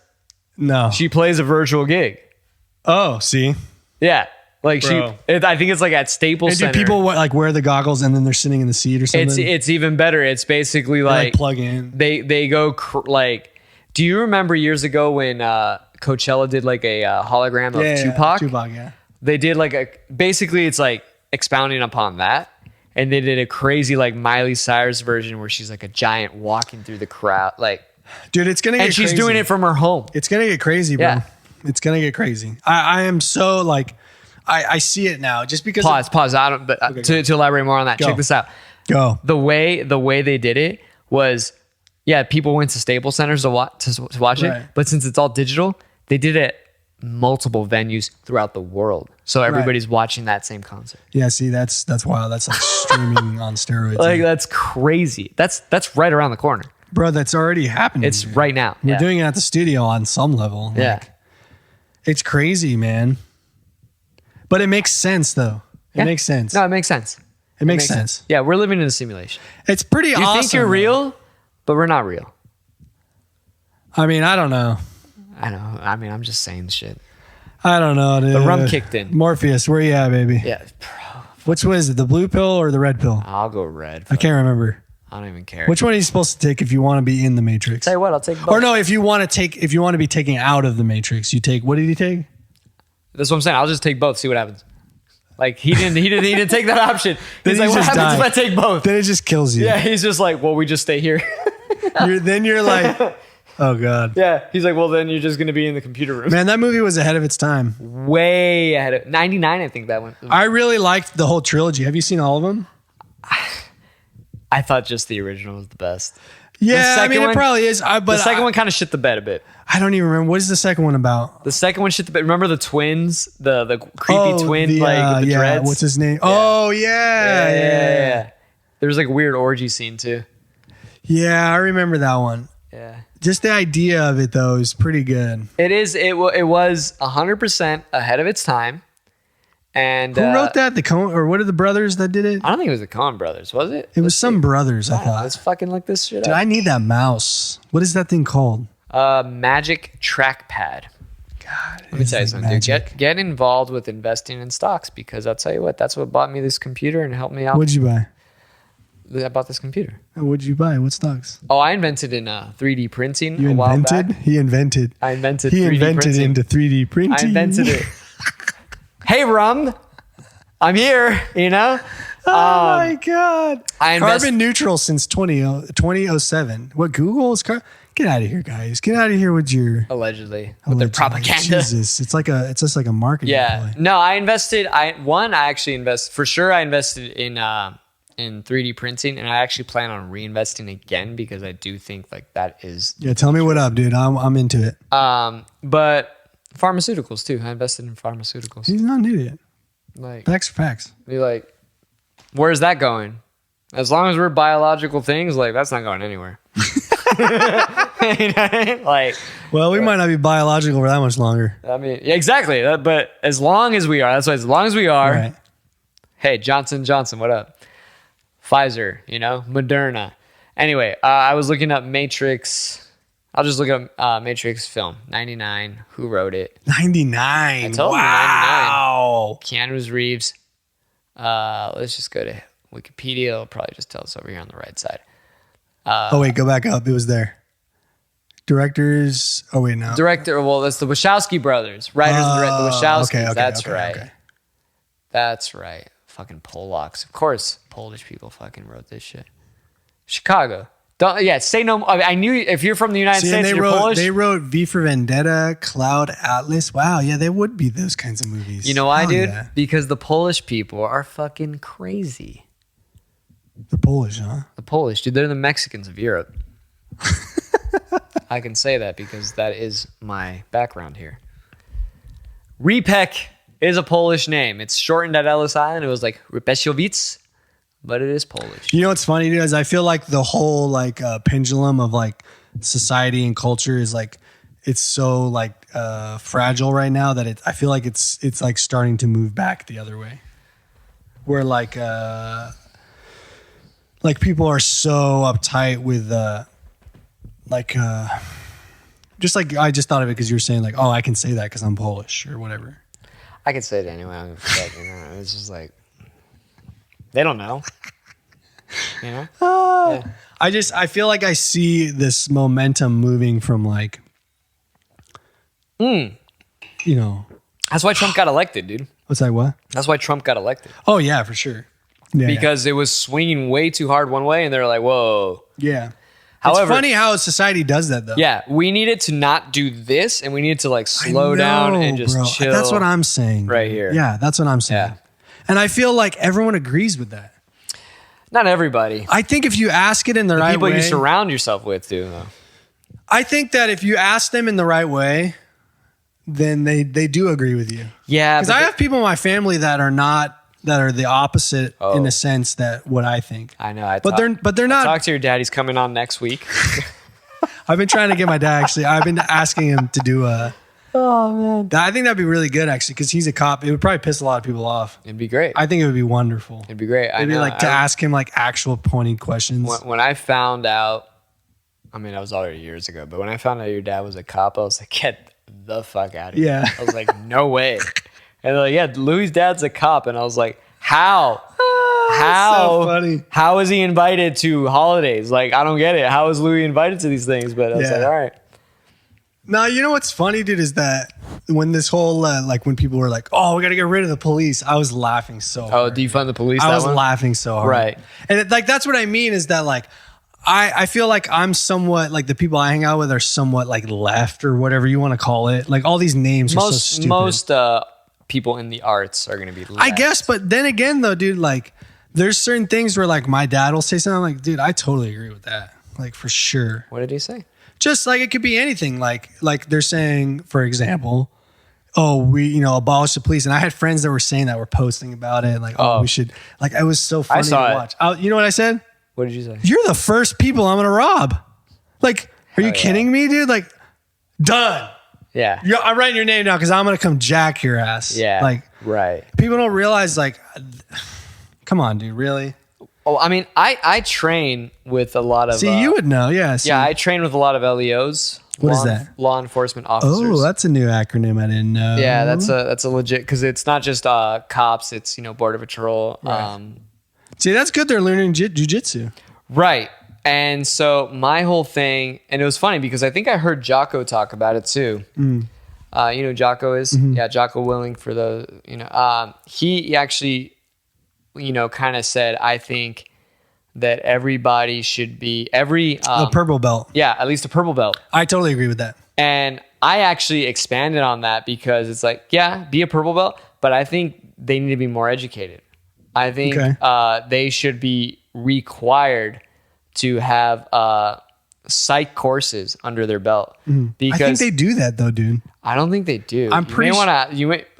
No. She plays a virtual gig. Oh, see? Yeah. Like Bro. I think it's like at Staples And Center. do people like wear the goggles and then they're sitting in the seat or something? It's even better. It's basically like plug in. They go like. Do you remember years ago when Coachella did like a hologram of Tupac? Tupac, yeah. They did like basically it's like expounding upon that, and they did a crazy like Miley Cyrus version where she's like a giant walking through the crowd, like. Dude, it's gonna get crazy. And she's doing it from her home. It's gonna get crazy, bro. Yeah. It's gonna get crazy. I am so like. I see it now just because. Pause. I don't. But to elaborate more on that, check this out. Go. The way they did it was, yeah, people went to Staples Centers to watch it, but since it's all digital, they did it at multiple venues throughout the world, so everybody's watching that same concert. Yeah, see, that's wild. That's like streaming on steroids. Like that's crazy. That's right around the corner, bro. That's already happening. It's right now. We're doing it at the studio on some level. Yeah, like, it's crazy, man. But it makes sense, though. It makes sense. No, it makes sense. It makes sense. Yeah, we're living in a simulation. It's pretty awesome. You think you're real, but we're not real. I mean, I don't know. I know. I mean, I'm just saying shit. I don't know, dude. The rum kicked in. Morpheus, where you at, baby? Yeah. Which one is it? The blue pill or the red pill? I'll go red. I can't remember. I don't even care. Which one are you supposed to take if you want to be in the Matrix? Tell you what, I'll take both. Or no, if you want to be taken out of the Matrix, you take. What did he take? That's what I'm saying. I'll just take both. See what happens. Like he didn't take that option. He's like, what just happens die. if I take both? Then it just kills you. Yeah, he's just like, well, we just stay here. Then you're like, oh god. Yeah, he's like, well, then you're just gonna be in the computer room. Man, that movie was ahead of its time. Way ahead of 99, I think that one. I really liked the whole trilogy. Have you seen all of them? I thought just the original was the best. Yeah, I mean, one, it probably is. But the second one kind of shit the bed a bit. I don't even remember. What is the second one about? The second one shit the bed. Remember the twins? The creepy twin, with the dreads? What's his name? Yeah. Oh, yeah. There was like a weird orgy scene too. Yeah, I remember that one. Yeah. Just the idea of it, though, is pretty good. It is. It was 100% ahead of its time. And who wrote that? The Coen, or what are the brothers that did it? I don't think it was the Coen brothers, was it? It was some brothers, I thought. Let's fucking look this shit Dude, up. I need that mouse. What is that thing called? Magic trackpad. God, let me tell you something, dude. Get involved with investing in stocks, because I'll tell you what, that's what bought me this computer and helped me out. What'd you buy? I bought this computer. What'd you buy? What stocks? Oh, I invented in 3D printing. You a while invented? back. He invented. I invented. He 3D invented printing. into 3D printing. I invented it. Hey, Rum, I'm here. You know. Oh my God! Carbon neutral since 2007. What, Google is get out of here, guys. Get out of here with your with their propaganda. Jesus, it's just like a marketing play. No, I invested. I actually invested for sure. I invested in 3D printing, and I actually plan on reinvesting again, because I do think like that is. Yeah, tell me what up, dude. I'm into it. But pharmaceuticals too. I invested in pharmaceuticals. He's not an idiot. Like facts are facts. Be like, where's that going? As long as we're biological things, like that's not going anywhere. You know? Like, well, we might not be biological for that much longer. I mean, yeah, exactly. But as long as we are, that's why. As long as we are, right. Hey, Johnson & Johnson, what up? Pfizer, you know, Moderna. Anyway, I was looking up Matrix. I'll just look up Matrix film 99. Who wrote it? 99. I told you 99. Wow. Keanu Reeves. Let's just go to Wikipedia. It'll probably just tell us over here on the right side. Oh wait, go back up. It was there. Directors. Oh wait, no. Director. Well, that's the Wachowski brothers. Writers and directors. The Wachowskis. Okay, that's okay, right. Okay. That's right. Fucking Polacks. Of course, Polish people fucking wrote this shit. Chicago. Say no. I knew if you're from the United States, and you're Polish. They wrote V for Vendetta, Cloud Atlas. Wow, yeah, they would be those kinds of movies. You know why, dude? Yeah. Because the Polish people are fucking crazy. The Polish, huh? The Polish, dude. They're the Mexicans of Europe. I can say that because that is my background here. Repek is a Polish name. It's shortened at Ellis Island. It was like Repesjowice. but it is Polish. You know what's funny, dude, is I feel like the whole like pendulum of like society and culture is like it's so like fragile right now that I feel like it's like starting to move back the other way. Where like people are so uptight with just like I just thought of it because you were saying like, oh, I can say that because I'm Polish or whatever. I can say it anyway. I'm it's just like they don't know. You know? Yeah. I feel like I see this momentum moving from like, you know. That's why Trump got elected, dude. What's that, what? That's why Trump got elected. Oh, yeah, for sure. Yeah, because it was swinging way too hard one way, and they're like, whoa. Yeah. However, it's funny how society does that, though. Yeah, we needed to not do this, and we needed to like slow down and just chill. That's what I'm saying. Right here. Yeah, that's what I'm saying. Yeah. And I feel like everyone agrees with that. Not everybody. I think if you ask it in the right people way. you surround yourself with do, though. I think that if you ask them in the right way, then they do agree with you. Yeah. Because I have people in my family that are the opposite in the sense that what I think. I know. But they're not. Talk to your dad. He's coming on next week. I've been trying to get my dad, actually. I've been asking him to do oh, man. I think that'd be really good, actually, because he's a cop. It would probably piss a lot of people off. It'd be great. I think it would be wonderful. It'd be great. Maybe like to ask him like actual pointing questions. When I found out, I mean, that was already years ago, but when I found out your dad was a cop, I was like, get the fuck out of here. Yeah. I was like, no way. And they're like, yeah, Louis' dad's a cop. And I was like, how? So funny. How is he invited to holidays? Like, I don't get it. How is Louis invited to these things? But I was like, all right. Now, you know what's funny, dude, is that when this whole, like when people were like, oh, we got to get rid of the police, I was laughing so hard. Oh, defund the police? I was laughing so hard. Right. And like, that's what I mean is that like, I feel like I'm somewhat, like the people I hang out with are somewhat like left or whatever you want to call it. Like all these names are so stupid. Most people in the arts are going to be left. I guess, but then again though, dude, like there's certain things where like my dad will say something, I'm like, dude, I totally agree with that. Like for sure. What did he say? Just like it could be anything. Like they're saying, for example, oh, we, abolish the police. And I had friends that were saying that, were posting about it. Like, oh, we should, like, it was so funny to watch. You know what I said? What did you say? You're the first people I'm going to rob. Like, are you kidding me, dude? Like, done. Yeah. I'm writing your name down because I'm going to come jack your ass. Yeah. Like, right. People don't realize, like, come on, dude, really? Oh, I mean, I train with a lot of... See, you would know, yeah. See. Yeah, I train with a lot of LEOs. What is that? Law enforcement officers. Oh, that's a new acronym I didn't know. Yeah, that's a legit, because it's not just cops, it's, Border Patrol. Right. See, that's good they're learning jujitsu. Right. And so my whole thing, and it was funny because I think I heard Jocko talk about it too. You know who Jocko is? Mm-hmm. Yeah, Jocko Willing for the, he actually... kind of said, I think that everybody should be a purple belt. Yeah, at least a purple belt. I totally agree with that. And I actually expanded on that because it's like, yeah, be a purple belt, but I think they need to be more educated. I think they should be required to have psych courses under their belt. Because I think they do that though, dude. I don't think they do. I'm pretty sure.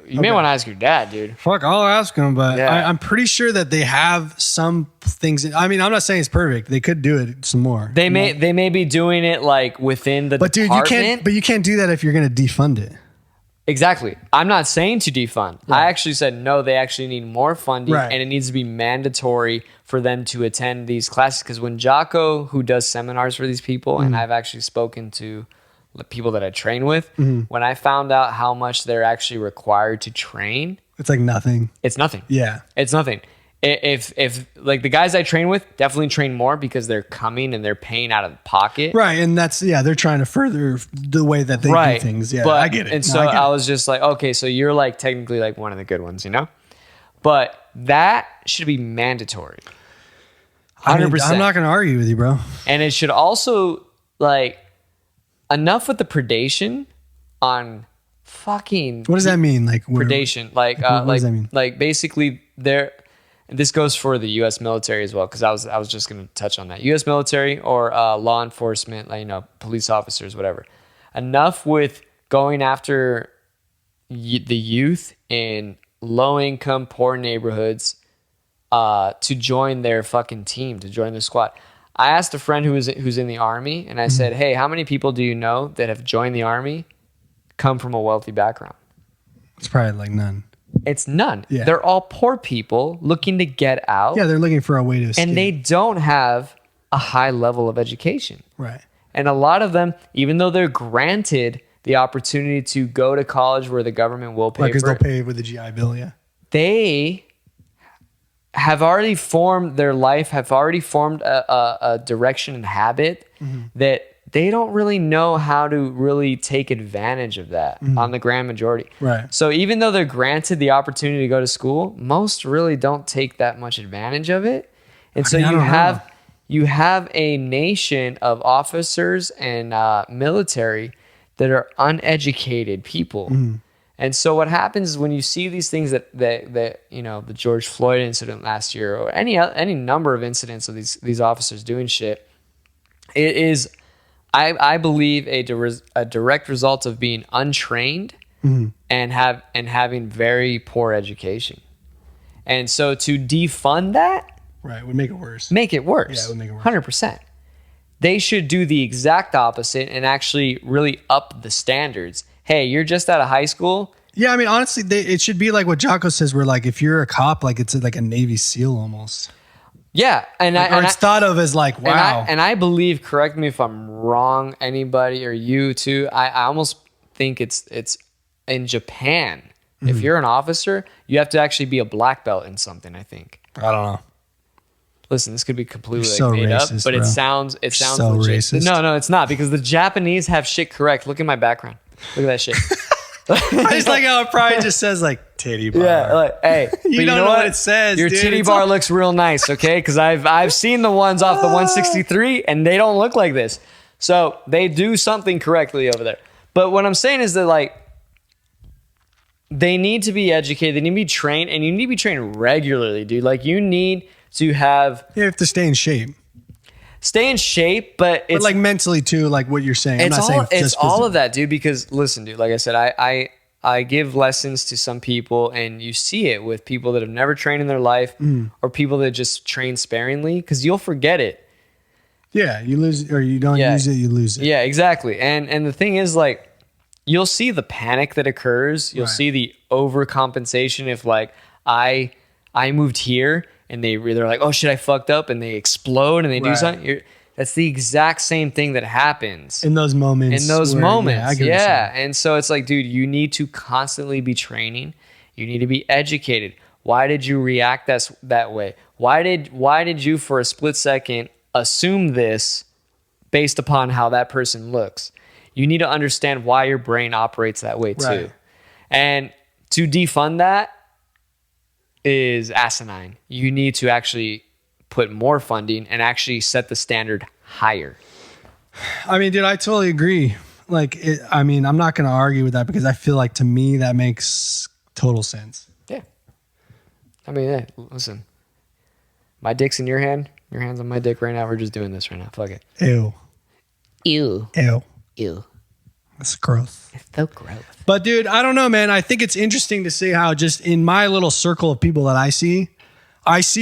You may want to ask your dad, dude. Fuck, I'll ask him, but yeah. I'm pretty sure that they have some things. I mean, I'm not saying it's perfect. They could do it some more. They may be doing it like within the department. Dude, you can't do that if you're going to defund it. Exactly. I'm not saying to defund. Right. I actually said no. They actually need more funding, and it needs to be mandatory for them to attend these classes. Because when Jocko, who does seminars for these people, and I've actually spoken to people that I train with, when I found out how much they're actually required to train, it's like nothing. It's nothing. Yeah, it's nothing. If like the guys I train with definitely train more because they're coming and they're paying out of pocket, right? And that's they're trying to further the way that they do things. Yeah, but I get it. And so I was just like, okay, so you're like technically like one of the good ones, but that should be mandatory. 100%. I'm not going to argue with you, bro. And it should also like. Enough with the predation on fucking... What does that mean? Like predation. Like, what does that mean? Like basically this goes for the U.S. military as well, because I was just going to touch on that. U.S. military or law enforcement, like, police officers, whatever. Enough with going after the youth in low-income, poor neighborhoods to join their fucking team, to join their squad. I asked a friend who's in the army, and I said, hey, how many people do you know that have joined the army come from a wealthy background? It's probably like none. It's none. Yeah. They're all poor people looking to get out. Yeah, they're looking for a way to escape. And they don't have a high level of education. Right. And a lot of them, even though they're granted the opportunity to go to college where the government will pay Because for they'll it, pay with the GI Bill, yeah. they have already formed their life, have already formed a direction and habit that they don't really know how to really take advantage of that on the grand majority. Right. So even though they're granted the opportunity to go to school, most really don't take that much advantage of it. And so you have a nation of officers and military that are uneducated people. And so what happens is when you see these things that you know, the George Floyd incident last year, or any number of incidents of these officers doing shit, it is, I believe, a direct result of being untrained and having very poor education. And so to defund that, right, would make it worse. Make it worse. Yeah, it would make it worse. 100%. They should do the exact opposite and actually really up the standards. Hey, you're just out of high school. Yeah, I mean, honestly, it should be like what Jocko says, where like if you're a cop, like it's like a Navy SEAL almost. Yeah, It's thought of as like, wow. And I believe, correct me if I'm wrong, anybody or you too. I almost think it's in Japan. If you're an officer, you have to actually be a black belt in something. I think. I don't know. Listen, this could be completely so made racist, up, but bro. it sounds so legit. racist. No, it's not, because the Japanese have shit correct. Look at my background. Look at that shit. I just like how it probably just says like titty bar. Yeah, like, hey, but you don't know what it says. Your dude. titty It's bar all- looks real nice, okay? Because I've seen the ones off the 163, and they don't look like this. So they do something correctly over there. But what I'm saying is that like they need to be educated, they need to be trained, and you need to be trained regularly, dude. Like you need to You have to stay in shape. stay in shape, but it's But like mentally too, like what you're saying. I'm not saying it's just all physically. of that, dude. Because listen, dude, like I said, I give lessons to some people, and you see it with people that have never trained in their life, or people that just train sparingly, because you'll forget it. Yeah, you lose or you don't Yeah. use it, you lose it. Yeah, exactly. And the thing is, like, you'll see the panic that occurs. You'll Right. see the overcompensation if like I moved here and they're like, oh shit, I fucked up, and they explode and they do Right. something. That's the exact same thing that happens In those moments. in those where- moments. I get what you're Yeah. saying. And so it's like, dude, you need to constantly be training. You need to be educated. Why did you react that way? Why did you for a split second assume this based upon how that person looks? You need to understand why your brain operates that way too. Right. And to defund that is asinine. You need to actually put more funding and actually set the standard higher. I mean, dude, I totally agree. Like, I mean, I'm not going to argue with that because I feel like to me that makes total sense. Yeah. I mean, hey, listen. My dick's in your hand. Your hand's on my dick right now. We're just doing this right now. Fuck it. Ew. Ew. Ew. Ew. That's gross. It's so gross. But dude, I don't know, man. I think it's interesting to see how just in my little circle of people that I see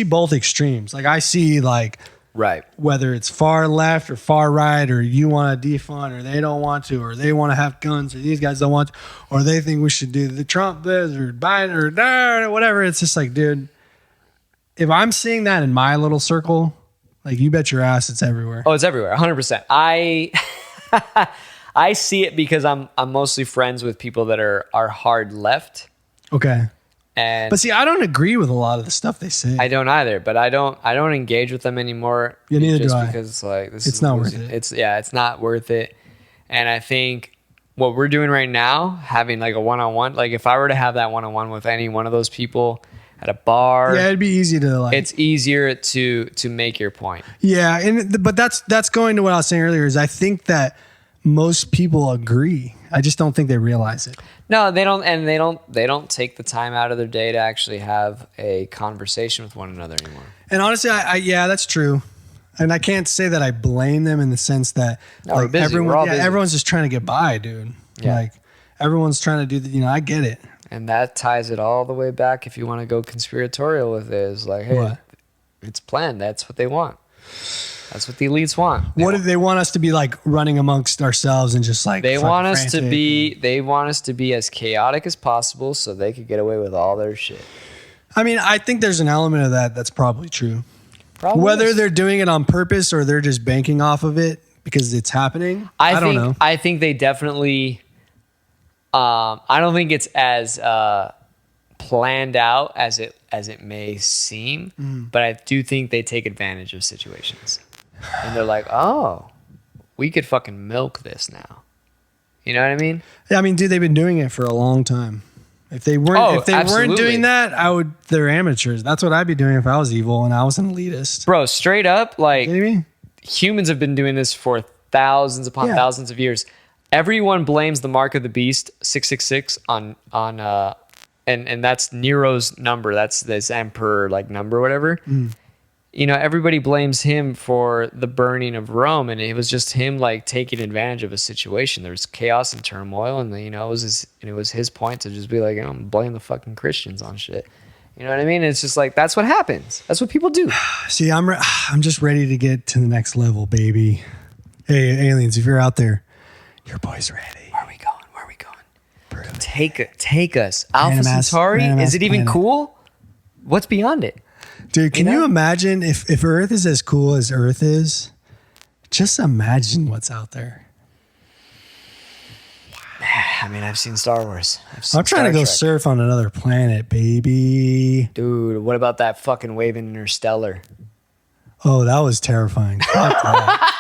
both extremes. Like I see like Right. whether it's far left or far right, or you want to defund, or they don't want to, or they want to have guns, or these guys don't want to, or they think we should do the Trump this or Biden or whatever. It's just like, dude, if I'm seeing that in my little circle, like you bet your ass it's everywhere. Oh, it's everywhere. 100%. I see it because I'm mostly friends with people that are hard left. Okay. And But see, I don't agree with a lot of the stuff they say. I don't either, but I don't engage with them anymore. Yeah, neither just do I. because like this It's is not worth losing- it. It's not worth it. And I think what we're doing right now, having like a one-on-one, like if I were to have that one-on-one with any one of those people at a bar, Yeah, it'd be easy to like. it's easier to make your point. Yeah, but that's going to what I was saying earlier. Is I think that most people agree. I just don't think they realize it. No, they don't, and they don't take the time out of their day to actually have a conversation with one another anymore. And honestly, I yeah, that's true. And I can't say that I blame them in the sense that No, we're like busy. We're all busy. everyone's just trying to get by, dude. Yeah. Like everyone's trying to do the, I get it. And that ties it all the way back. If you want to go conspiratorial with it, is like, hey, What? it's planned. That's what they want. That's what the elites want. What do they want us to be like, running amongst ourselves and just like They fucking want us to frantic? be. They want us to be as chaotic as possible, so they could get away with all their shit. I mean, I think there's an element of that that's probably true. Probably Whether is. they're doing it on purpose or they're just banking off of it because it's happening, I don't know. I think they definitely. I don't think it's as planned out as it may seem, but I do think they take advantage of situations, and they're like, "Oh, we could fucking milk this now." You know what I mean? Yeah, I mean, dude, they've been doing it for a long time. If they weren't absolutely. doing that, they're amateurs. That's what I'd be doing if I was evil and I was an elitist. Bro, straight up, like, You know what I mean? humans have been doing this for thousands upon thousands of years. Everyone blames the mark of the beast 666 on and that's Nero's number. That's this emperor like number, whatever. You know, everybody blames him for the burning of Rome, and it was just him like taking advantage of a situation. There was chaos and turmoil, and it was his point to just be like, blame the fucking Christians on shit. You know what I mean? It's just like, that's what happens. That's what people do. See, I'm just ready to get to the next level, baby. Hey, aliens, if you're out there, your boy's ready. Where are we going? Take us. Alpha Centauri? random Is ass it even planet. cool? What's beyond it? Dude, can You know? you imagine if Earth is as cool as Earth is? Just imagine what's out there. I mean, I've seen Star Wars. I'm trying to go surf on another planet, baby. Dude, what about that fucking wave in Interstellar? Oh, that was terrifying. Fuck that.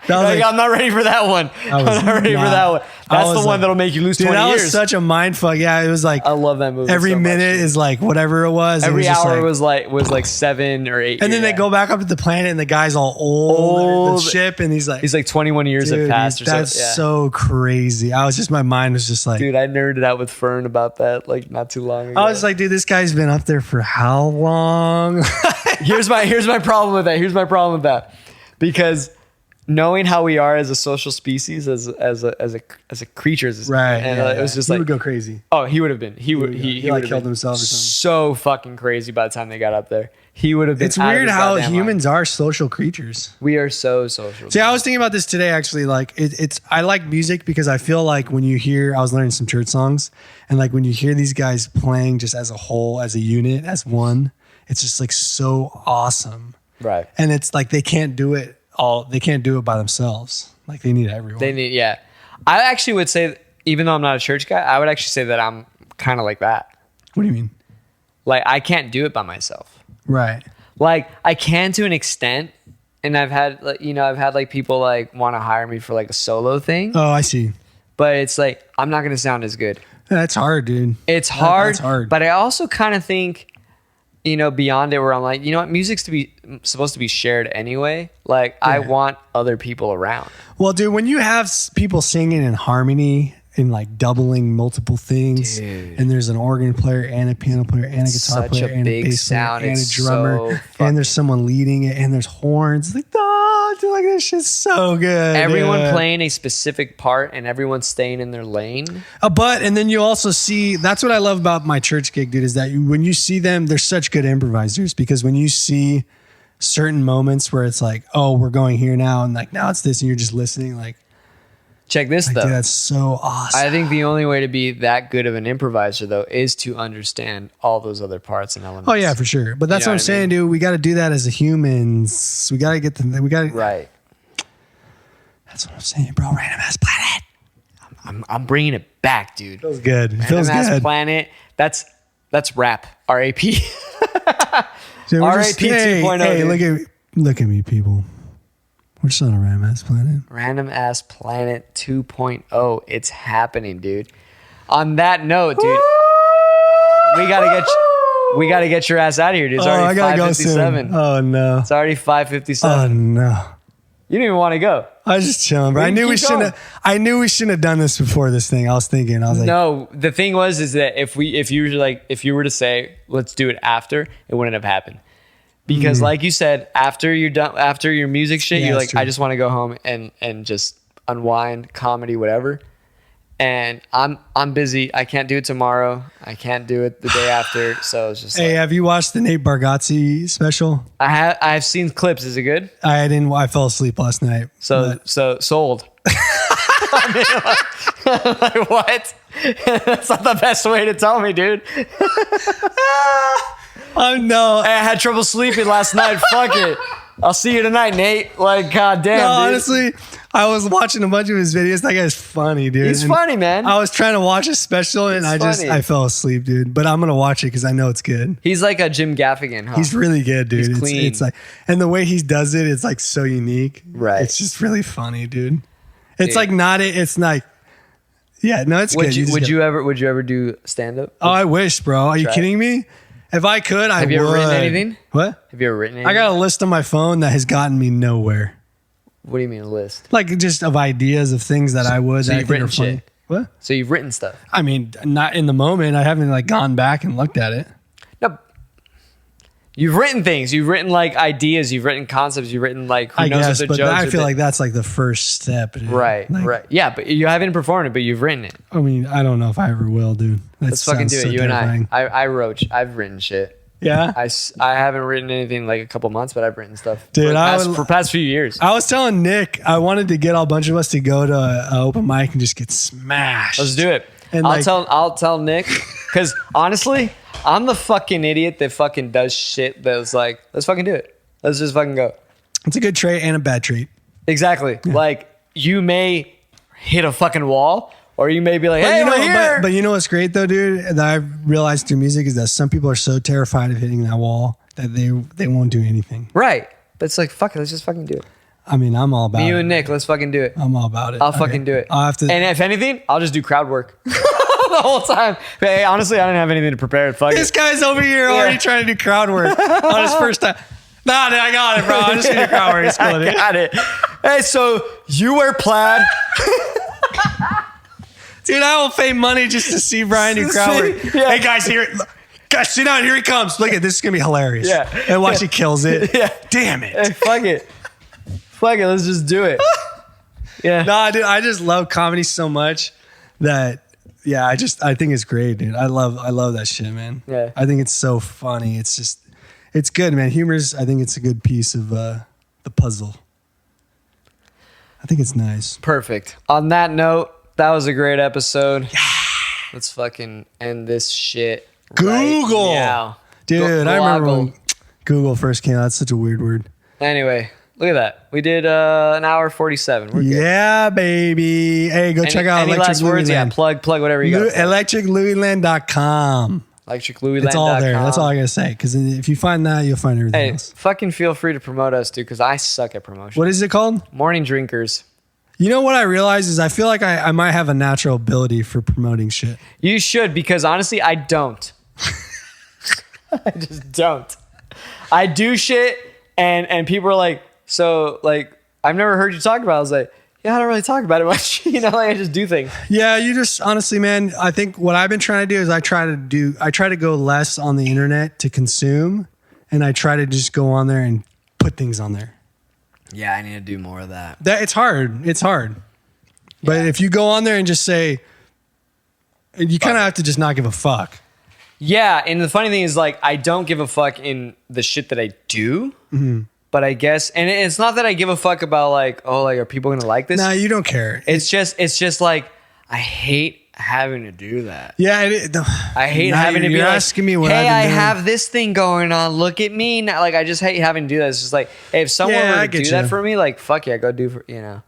That was Like, like- I'm not ready for that one. I'm was not ready for not- that one. I That's was the one like- that'll make you lose Dude, 20 that years. was such a mind fuck. Yeah, it was like I love that movie. every so much, minute dude. is like whatever it was. It Every was just hour like, was like 7 or 8. and then they years. go back up to the planet and the guy's all old, Old. the ship, and he's like, He's like 21 years have dude, passed or that's something. Yeah. so crazy. My mind was just like, Dude, I nerded out with Fern about that like not too long ago. I was like, dude, this guy's been up there for how long? here's my problem with that. Because knowing how we are as a social species, as a creature, Right. And yeah, it was yeah. just he like, would go crazy. oh, he would have been. He would go- he he, like, would have killed been himself or something. so fucking crazy by the time they got up there. He would have been. It's out of weird his how goddamn humans mind. are social creatures. We are so social. See, I was thinking about this today, actually. Like, I like music because I feel like when you hear, I was learning some church songs, and like when you hear these guys playing just as a whole, as a unit, as one, it's just like so awesome. Right. And it's like they can't do it by themselves. Like they need everyone. They need. Yeah. I actually would say, even though I'm not a church guy, I would actually say that I'm kind of like that. What do you mean? Like, I can't do it by myself. Right. Like, I can to an extent, and I've had like people like want to hire me for like a solo thing, Oh, I see. but it's like I'm not gonna sound as good. That's hard, dude. It's hard, That's hard. but I also kind of think, beyond it, where I'm like, what, music's supposed to be shared anyway. Like, I want other people around. Well, dude, when you have people singing in harmony and like doubling multiple things, Dude. and there's an organ player and a piano player and a guitar Such player a and a big bass player sound. and a It's drummer, so and there's someone leading it, and there's horns. It's like, oh, dude, like this shit's so good. Everyone dude. playing a specific part and everyone staying in their lane. And then you also see, that's what I love about my church gig, dude, is that when you see them, they're such good improvisers, because when you see certain moments where it's like, oh, we're going here now, and like now it's this, and you're just listening, like Check this though. dude, that's so awesome. I think the only way to be that good of an improviser though is to understand all those other parts and elements. Oh yeah, for sure. But that's You know what I'm what I saying, mean? dude. We got to do that as a humans. We got to get them. We got to. Right. That's what I'm saying, bro. Random ass planet. I'm bringing it back, dude. Feels good. It Random feels ass good. planet. That's rap. R.A.P. Dude, we're just- RIP 2.0, Hey, dude. look at me, people. We're just on a random ass planet. Random ass planet 2.0. It's happening, dude. On that note, dude, we gotta get your ass out of here, dude. It's I already gotta go 5:57. soon. Oh no. It's already 5:57. Oh no. You didn't even want to go. I was just chilling, bro. We I knew keep we shouldn't. going. I knew we shouldn't have done this before this thing. I was thinking. I was like, No, the thing is that if you were to say let's do it after, it wouldn't have happened. Because like you said, after you're done, after your music shit, Yeah, you're that's like, true. I just want to go home and just unwind, comedy, whatever. and I'm busy. I can't do it tomorrow. I can't do it the day after. So it's just Hey, have you watched the Nate Bargatze special? I've seen clips. Is it good? I didn't. I fell asleep last night. So sold. Like, what? That's not the best way to tell me, dude. Oh no. Hey, I had trouble sleeping last night. Fuck it. I'll see you tonight, Nate. Like, goddamn, No, dude. honestly, I was watching a bunch of his videos. That guy's funny, dude. He's And funny, man. I was trying to watch his special and Funny. I fell asleep, dude. But I'm gonna watch it because I know it's good. He's like a Jim Gaffigan, huh? He's really good, dude. He's clean. It's like, and the way he does it, it's like so unique. Right. It's just really funny, dude. It's Dude. like not. It's like, yeah, no, it's good. Would you ever do stand up? Oh, I wish, bro. Are you Try it. kidding me? If I could, I would. Have you ever written anything? What? Have you ever written anything? I got a list on my phone that has gotten me nowhere. What do you mean a list? Like just of ideas of things that I would. So that I you've think are written funny. shit? What? So you've written stuff. I mean, not in the moment. I haven't like gone back and looked at it. No. You've written things. You've written like ideas. You've written concepts. You've written like who I knows guess, if the but jokes. I are feel bit- like that's like the first step. Dude. right, Like, right. Yeah, but you haven't performed it, but you've written it. I mean, I don't know if I ever will, dude. That Let's fucking do sounds it. so You terrifying. and I've written shit. Yeah. I haven't written anything like a couple months, but I've written stuff. Dude, for the past few years. I was telling Nick I wanted to get a bunch of us to go to an open mic and just get smashed. Let's do it. And I'll tell Nick, because honestly, I'm the fucking idiot that fucking does shit that's like, let's fucking do it. Let's just fucking go. It's a good trait and a bad trait. Exactly. Like, you may hit a fucking wall, or you may be like, But hey, you know, we're here. but you know what's great though, dude? That I've realized through music is that some people are so terrified of hitting that wall that they won't do anything. Right. But it's like, fuck it, let's just fucking do it. I mean, I'm all about Me, it. you and Nick, let's fucking do it. I'm all about it. I'll Okay. fucking do it. I'll have to. And if anything, I'll just do crowd work the whole time. But hey, honestly, I didn't have anything to prepare. Fuck This it. guy's over here already trying to do crowd work on his first time. Nah, dude, I got it, bro. I'm just gonna do crowd work. It's cool, dude. Got it. Hey, so you wear plaid. Dude, I will pay money just to see Brian do crowd work. Yeah. Hey guys, guys, sit down. Here he comes. Look at this. Is gonna be hilarious. Yeah. And watch he kills it. Yeah. Damn it. Hey, fuck it. Fuck it. Let's just do it. Yeah. Nah, dude, I just love comedy so much that I think it's great, dude. I love that shit, man. Yeah. I think it's so funny. It's good, man. I think it's a good piece of the puzzle. I think it's nice. Perfect. On that note, that was a great episode. Yeah. Let's fucking end this shit. Google. Right now. Dude, I remember Gloggle. when Google first came out. It's such a weird word. Anyway, look at that. We did an hour 47. We're good. Yeah, baby. Hey, go check out any Electric last words? Yeah, Louisland. plug whatever you got. ElectricLouisland.com. ElectricLouisland.com. It's all there. That's all I gotta say. Because if you find that, you'll find everything Hey, else. fucking feel free to promote us, dude, because I suck at promotion. What is it called? Morning drinkers. You know what I realized is I feel like I might have a natural ability for promoting shit. You should, because honestly, I don't. I just don't. I do shit, and people are like, so, like, I've never heard you talk about it. I was like, yeah, I don't really talk about it much. You know, like, I just do things. Yeah, you just honestly, man, I think what I've been trying to do is I try to go less on the internet to consume, and I try to just go on there and put things on there. Yeah, I need to do more of that. It's hard. But if you go on there and just say, you kind of have to just not give a fuck. Yeah, and the funny thing is, like, I don't give a fuck in the shit that I do. Mm-hmm. But I guess, and it's not that I give a fuck about, like, oh, like, are people gonna like this? Nah, you don't care. It's just like, I hate having to do that. Yeah, I hate now having to be you're like, asking me what hey, I've I been doing. have this thing going on. Look at me now. Like, I just hate having to do that. It's just like, hey, if someone Yeah, were I to get do that you. for me, like, fuck yeah, go do for, you know.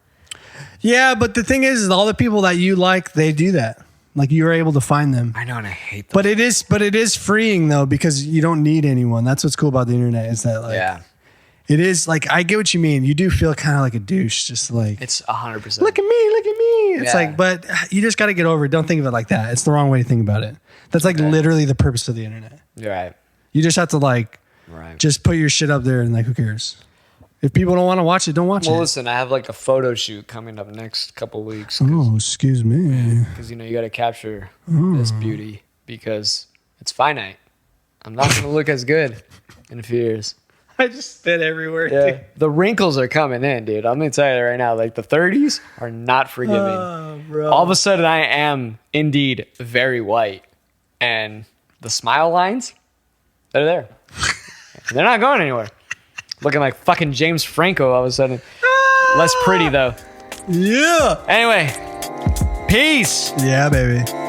Yeah, but the thing is all the people that you like, they do that. Like you're able to find them. I know, and I hate them. But it is freeing though, because you don't need anyone. That's what's cool about the internet is that like, Yeah, it is like, I get what you mean. You do feel kind of like a douche, just like, it's 100%. look at me. It's Yeah. like, but you just got to get over it. Don't think of it like that. It's the wrong way to think about it. That's like literally the purpose of the internet. You're right. You just have to like, Right. just put your shit up there and like, who cares? If people don't want to watch it, don't watch Well, it. listen, I have like a photo shoot coming up next couple weeks. Oh, excuse me. Because, you know, you got to capture this beauty because it's finite. I'm not going to look as good in a few years. I just spit everywhere. Yeah. Dude. The wrinkles are coming in, dude. I'm gonna tell you right now. Like the 30s are not forgiving. Oh, bro. All of a sudden, I am indeed very white, and the smile lines, they're there. They're not going anywhere. Looking like fucking James Franco all of a sudden. Less pretty though. Yeah. Anyway, peace. Yeah, baby.